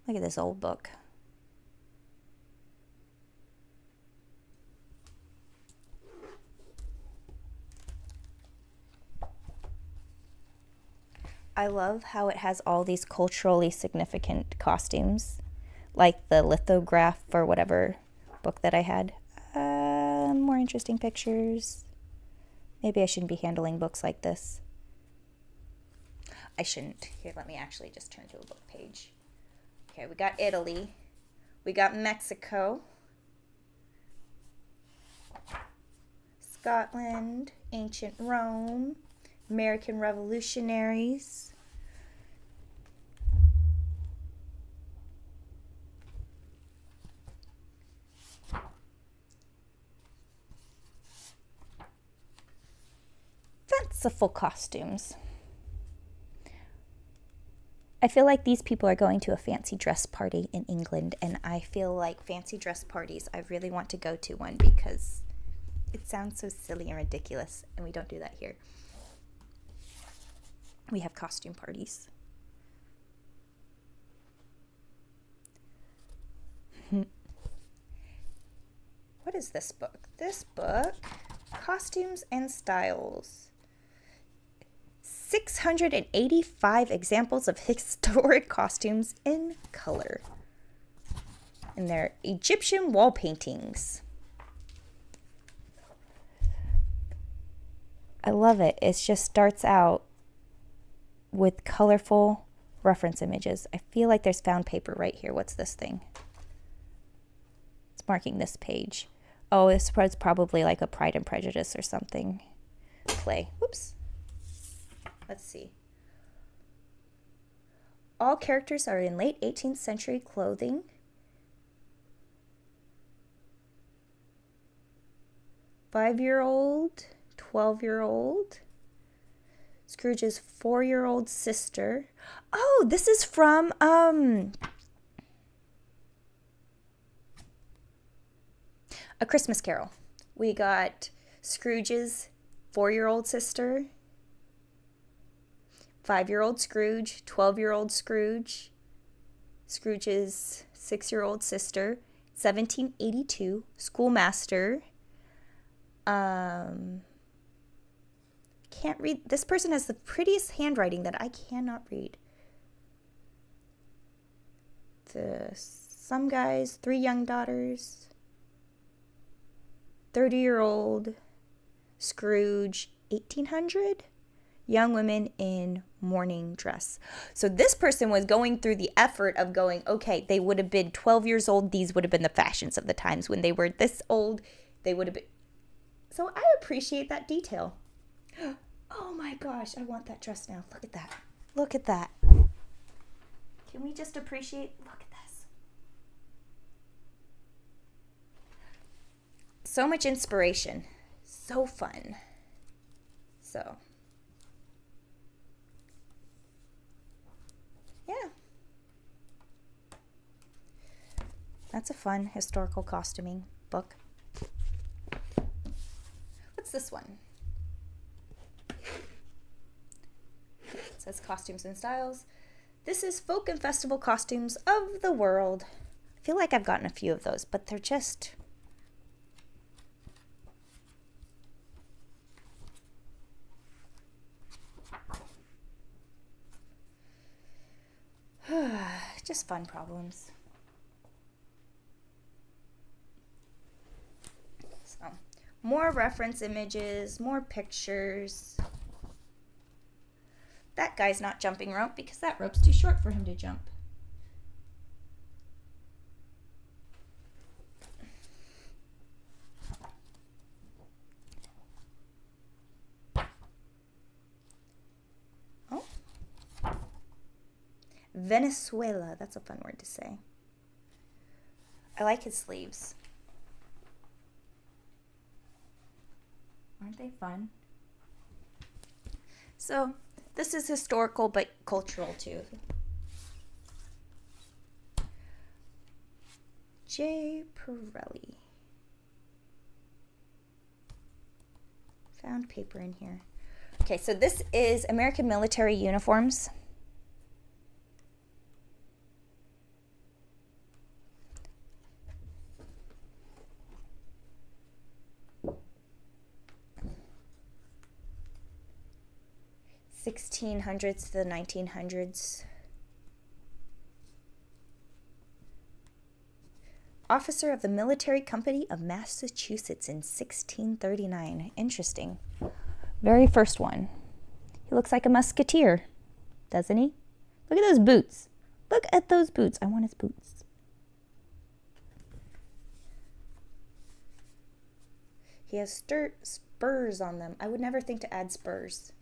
Look at this old book. I love how it has all these culturally significant costumes, like the lithograph or whatever book that I had. More interesting pictures. Maybe I shouldn't be handling books like this. I shouldn't. Here, let me actually just turn to a book page. Okay, we got Italy. We got Mexico. Scotland. Ancient Rome. American Revolutionaries. Fanciful costumes. I feel like these people are going to a fancy dress party in England, and I feel like fancy dress parties, I really want to go to one because it sounds so silly and ridiculous, and we don't do that here. We have costume parties. What is this book? This book, Costumes and Styles. 685 examples of historic costumes in color. And they're Egyptian wall paintings. I love it. It just starts out with colorful reference images. I feel like there's found paper right here. What's this thing? It's marking this page. Oh, this is probably like a Pride and Prejudice or something. Play. Whoops. Let's see. All characters are in late 18th century clothing. Five-year-old, 12-year-old. Scrooge's 4-year-old sister. Oh, this is from A Christmas Carol. We got Scrooge's 4-year-old sister, 5-year-old Scrooge, 12-year-old Scrooge, Scrooge's 6-year-old sister, 1782, schoolmaster. Can't read. This person has the prettiest handwriting that I cannot read. Some guys, 3 young daughters, 30-year-old Scrooge, 1800, young women in mourning dress. So this person was going through the effort of going, okay, they would have been 12 years old. These would have been the fashions of the times when they were this old. They would have been. So I appreciate that detail. Oh my gosh, I want that dress now. Look at that. Look at that. Can we just appreciate? Look at this. So much inspiration. So fun. So, yeah. That's a fun historical costuming book. What's this one? It says Costumes and Styles. This is Folk and Festival Costumes of the World. I feel like I've gotten a few of those, but they're just... just fun problems. So, more reference images, more pictures. That guy's not jumping rope because that rope's too short for him to jump. Oh. Venezuela. That's a fun word to say. I like his sleeves. Aren't they fun? So, this is historical but cultural too. J. Pirelli. Found paper in here. Okay, so this is American military uniforms. (1600s to the 1900s). Officer of the Military Company of Massachusetts in 1639. Interesting. Very first one. He looks like a musketeer, doesn't he? Look at those boots. Look at those boots. I want his boots. He has spurs on them. I would never think to add spurs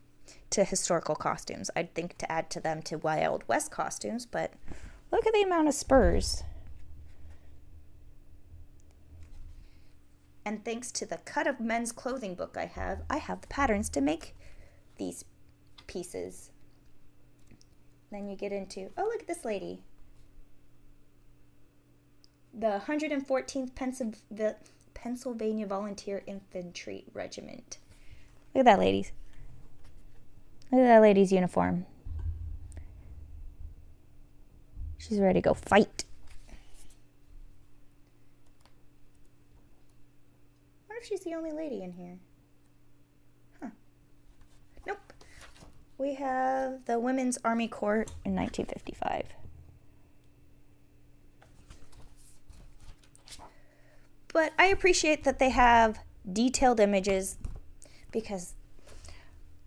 to historical costumes. I'd think to add to them to Wild West costumes, but look at the amount of spurs. And thanks to the cut of men's clothing book I have the patterns to make these pieces. Then you get into, oh, look at this lady. The 114th Pennsylvania Volunteer Infantry Regiment. Look at that, ladies. Look at that lady's uniform. She's ready to go fight. I wonder if she's the only lady in here. Huh. Nope. We have the Women's Army Corps in 1955. But I appreciate that they have detailed images because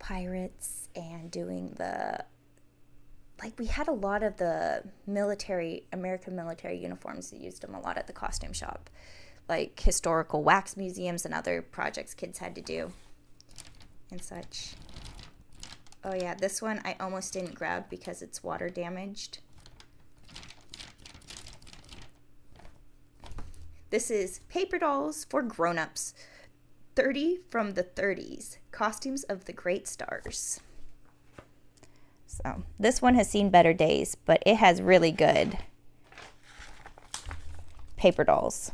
pirates and doing the, like, we had a lot of the American military uniforms. We used them a lot at the costume shop, like historical wax museums and other projects kids had to do and such. Oh yeah, this one I almost didn't grab because it's water damaged. This is Paper Dolls for Grown-Ups. 30 from the 30s. Costumes of the Great Stars. So, this one has seen better days, but it has really good paper dolls.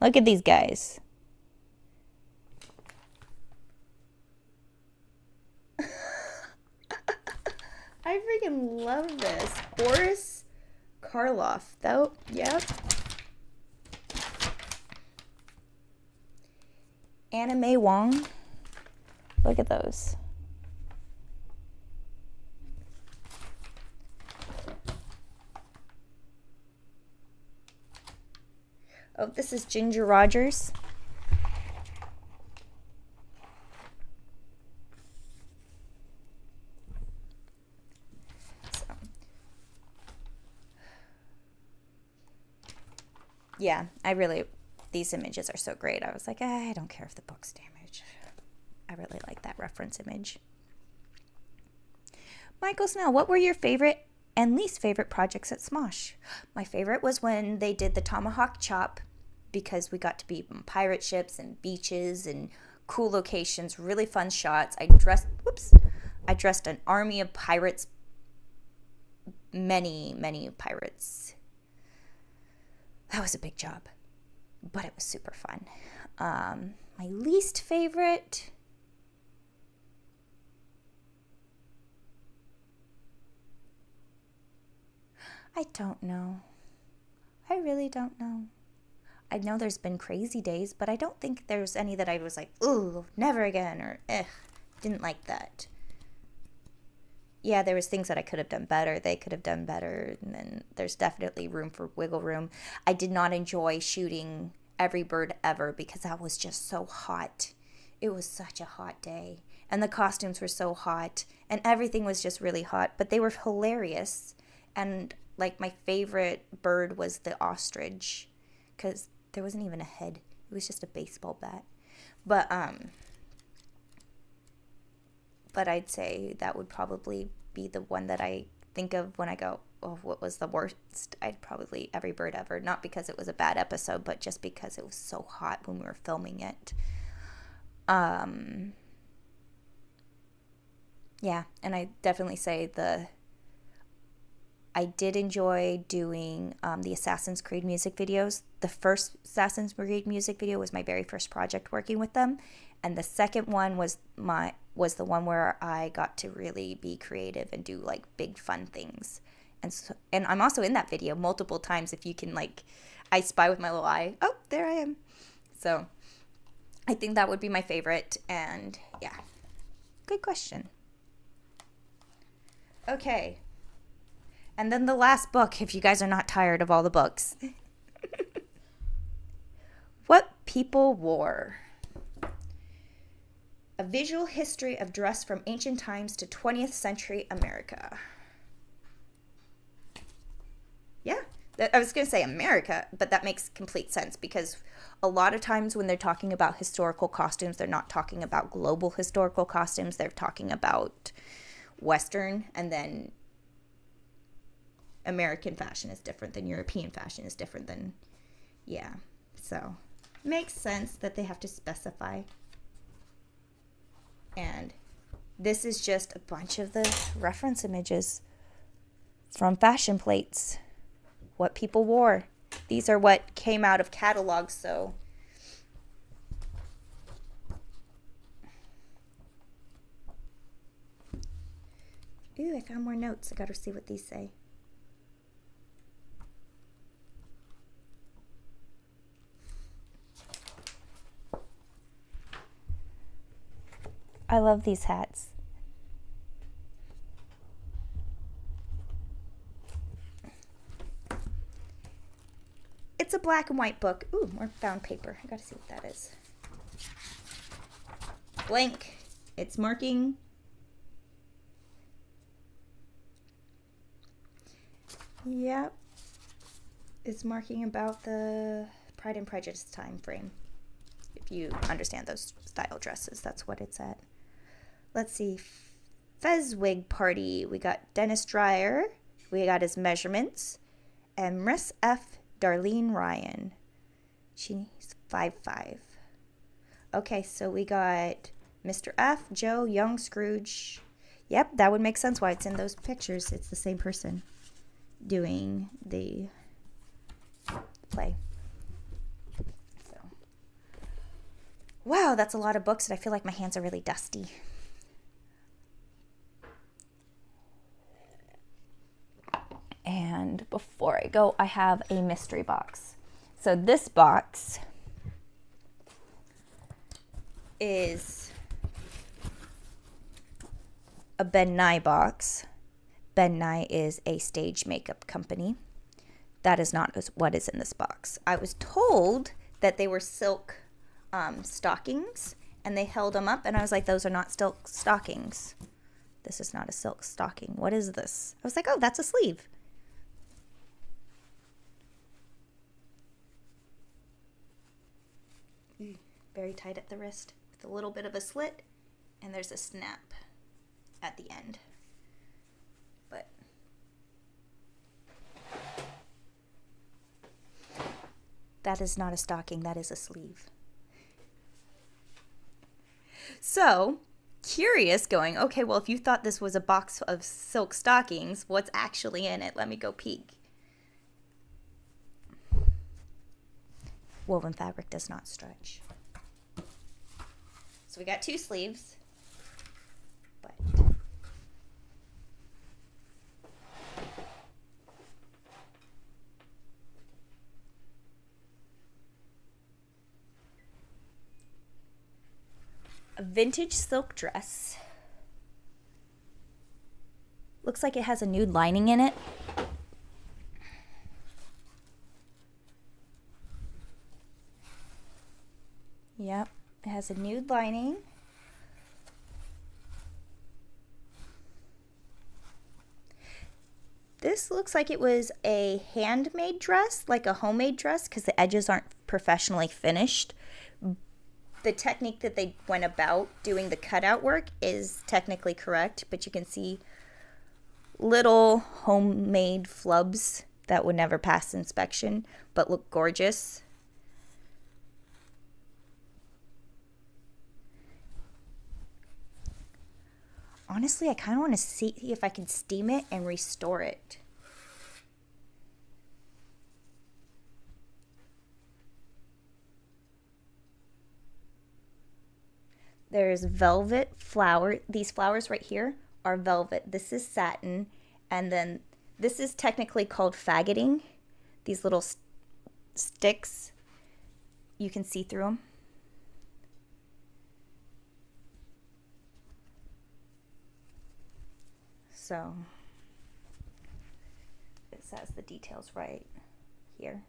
Look at these guys. I freaking love this. Boris Karloff, though. Yep. Anna May Wong. Look at those. Oh, this is Ginger Rogers. So. Yeah, these images are so great. I was like, I don't care if the book's damaged. I really like that reference image. Michael Snell, what were your favorite and least favorite projects at Smosh? My favorite was when they did the tomahawk chop because we got to be on pirate ships and beaches and cool locations, really fun shots. I dressed an army of pirates, many pirates. That was a big job, but it was super fun. My least favorite, I don't know. I really don't know. I know there's been crazy days, but I don't think there's any that I was like, ooh, never again, or didn't like that. Yeah, there was things that I could have done better. They could have done better, and then there's definitely room for wiggle room. I did not enjoy shooting Every Bird Ever because that was just so hot. It was such a hot day, and the costumes were so hot, and everything was just really hot, but they were hilarious. And like my favorite bird was the ostrich because there wasn't even a head. It was just a baseball bat. But I'd say that would probably be the one that I think of when I go, oh, what was the worst? I'd probably Every Bird Ever. Not because it was a bad episode, but just because it was so hot when we were filming it. Yeah, and I definitely say I did enjoy doing the Assassin's Creed music videos. The first Assassin's Creed music video was my very first project working with them, and the second one was the one where I got to really be creative and do like big fun things. And I'm also in that video multiple times. If you can, like, I spy with my little eye. Oh, there I am. So I think that would be my favorite. And yeah, good question. Okay. And then the last book, if you guys are not tired of all the books. What People Wore. A Visual History of Dress from Ancient Times to 20th Century America. Yeah, I was going to say America, but that makes complete sense because a lot of times when they're talking about historical costumes, they're not talking about global historical costumes. They're talking about Western, and then American fashion is different than European fashion is different than, yeah. So makes sense that they have to specify. And this is just a bunch of the reference images from fashion plates. What people wore. These are what came out of catalogs, so. Ooh, I found more notes. I gotta see what these say. I love these hats. It's a black and white book. Ooh, more bound paper. I gotta see what that is. Blank. It's marking. Yep. It's marking about the Pride and Prejudice time frame. If you understand those style dresses, that's what it's at. Let's see. Fezwig Party. We got Dennis Dreyer. We got his measurements. And Miss F. Darlene Ryan. She's 5'5". Okay, so we got Mr. F, Joe, Young, Scrooge. Yep, that would make sense why it's in those pictures. It's the same person doing the play. So, wow, that's a lot of books, and I feel like my hands are really dusty. And before I go, I have a mystery box. So this box is a Ben Nye box. Ben Nye is a stage makeup company. That is not what is in this box. I was told that they were silk stockings, and they held them up, and I was like, those are not silk stockings. This is not a silk stocking. What is this? I was like, oh, that's a sleeve. Very tight at the wrist with a little bit of a slit, and there's a snap at the end. But That is not a stocking, that is a sleeve. So, curious, going, okay, well, if you thought this was a box of silk stockings, what's actually in it? Let me go peek. Woven fabric does not stretch. So we got 2 sleeves, but a vintage silk dress. Looks like it has a nude lining in it. Yep, it has a nude lining. This looks like it was a handmade dress, like a homemade dress, because the edges aren't professionally finished. The technique that they went about doing the cutout work is technically correct, but you can see little homemade flubs that would never pass inspection, but look gorgeous. Honestly, I kind of want to see if I can steam it and restore it. There's velvet flower. These flowers right here are velvet. This is satin. And then this is technically called faggoting. These little sticks, you can see through them. So it says the details right here.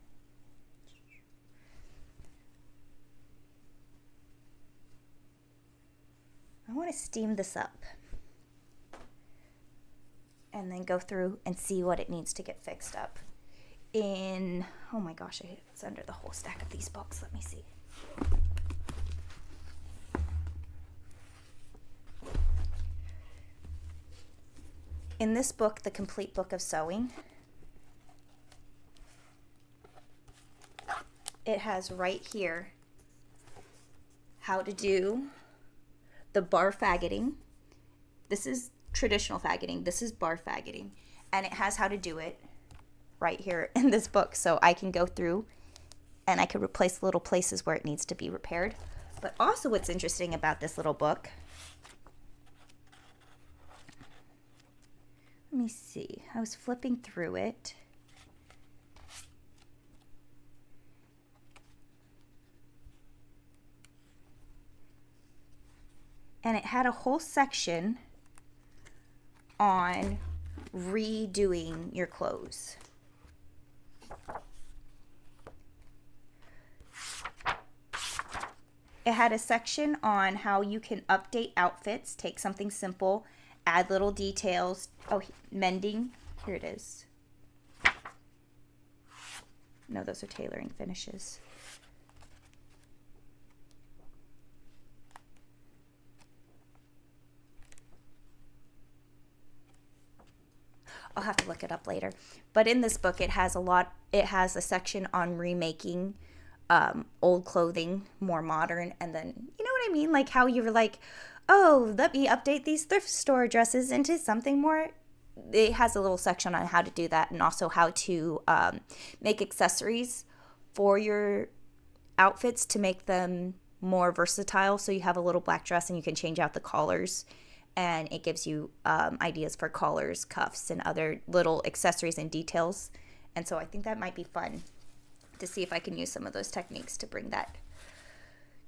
I want to steam this up and then go through and see what it needs to get fixed up. Oh my gosh, it's under the whole stack of these books. Let me see. In this book, The Complete Book of Sewing, it has right here how to do the bar faggoting. This is traditional faggoting. This is bar faggoting. And it has how to do it right here in this book. So I can go through and I can replace little places where it needs to be repaired. But also what's interesting about this little book, let me see. I was flipping through it. And it had a whole section on redoing your clothes. It had a section on how you can update outfits, take something simple, add little details. Oh, mending. Here it is. No, those are tailoring finishes. I'll have to look it up later. But in this book, it has a section on remaking old clothing more modern. And then, you know what I mean? Like how you were like, oh, let me update these thrift store dresses into something more. It has a little section on how to do that, and also how to make accessories for your outfits to make them more versatile. So you have a little black dress and you can change out the collars. And it gives you ideas for collars, cuffs, and other little accessories and details. And so I think that might be fun to see if I can use some of those techniques to bring that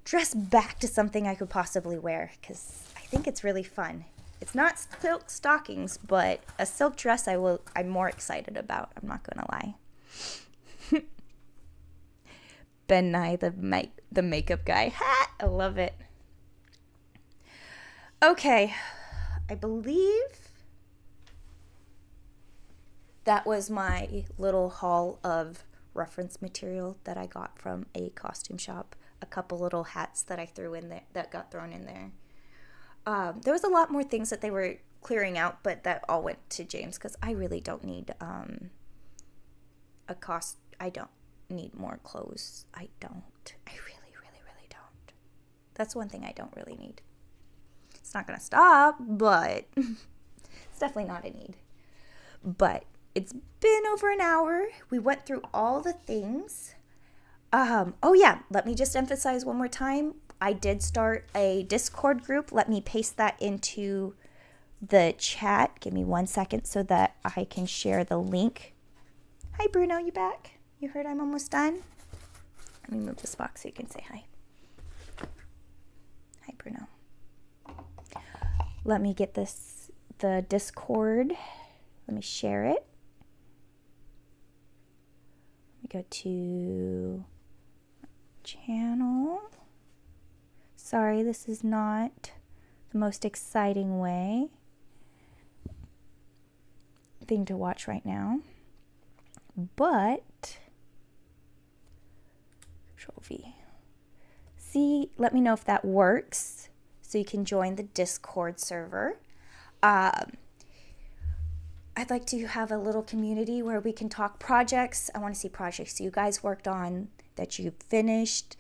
dress back to something I could possibly wear, because I think it's really fun. It's not silk stockings, but a silk dress I'm more excited about. I'm not going to lie. Ben Nye, the makeup guy. Ha! I love it. Okay, I believe that was my little haul of reference material that I got from a costume shop. A couple little hats that I threw in there, that got thrown in there. There was a lot more things that they were clearing out, but that all went to James because I really don't need I don't need more clothes. I don't. I really, really, really don't. That's one thing I don't really need. It's not going to stop, but it's definitely not a need. But it's been over an hour. We went through all the things. Oh yeah, let me just emphasize one more time. I did start a Discord group. Let me paste that into the chat. Give me 1 second so that I can share the link. Hi Bruno, you back? You heard I'm almost done? Let me move this box so you can say hi. Hi Bruno. Let me get the Discord. Let me share it. Let me go to channel. Sorry, this is not the most exciting thing to watch right now. But Control V. See, let me know if that works so you can join the Discord server. I'd like to have a little community where we can talk projects. I want to see projects you guys worked on that you've finished.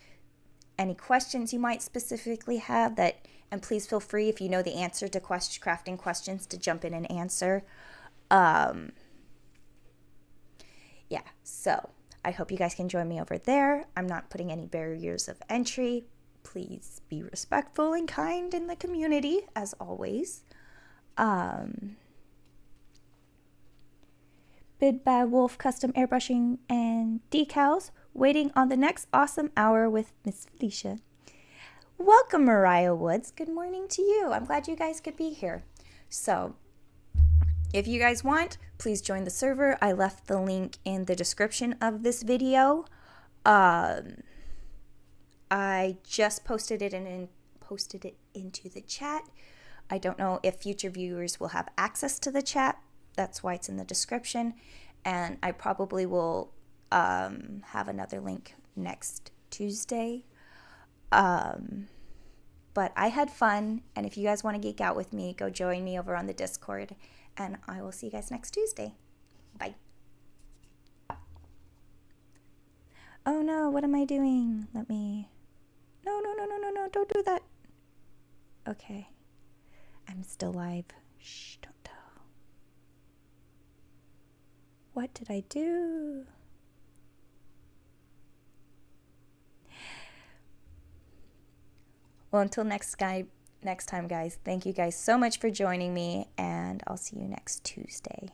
Any questions you might specifically have and please feel free if you know the answer to crafting questions to jump in and answer. Yeah, so I hope you guys can join me over there. I'm not putting any barriers of entry. Please be respectful and kind in the community, as always. Big Bad Wolf custom airbrushing and decals. Waiting on the next awesome hour with Miss Felicia. Welcome, Mariah Woods. Good morning to you. I'm glad you guys could be here. So, if you guys want, please join the server. I left the link in the description of this video. I just posted it into the chat. I don't know if future viewers will have access to the chat. That's why it's in the description. And I probably will have another link next Tuesday. But I had fun, and if you guys want to geek out with me, go join me over on the Discord, and I will see you guys next Tuesday. Bye. Oh no, what am I doing? No, don't do that. Okay. I'm still live. Shh, don't tell. What did I do? Well, until next time, guys, thank you guys so much for joining me, and I'll see you next Tuesday.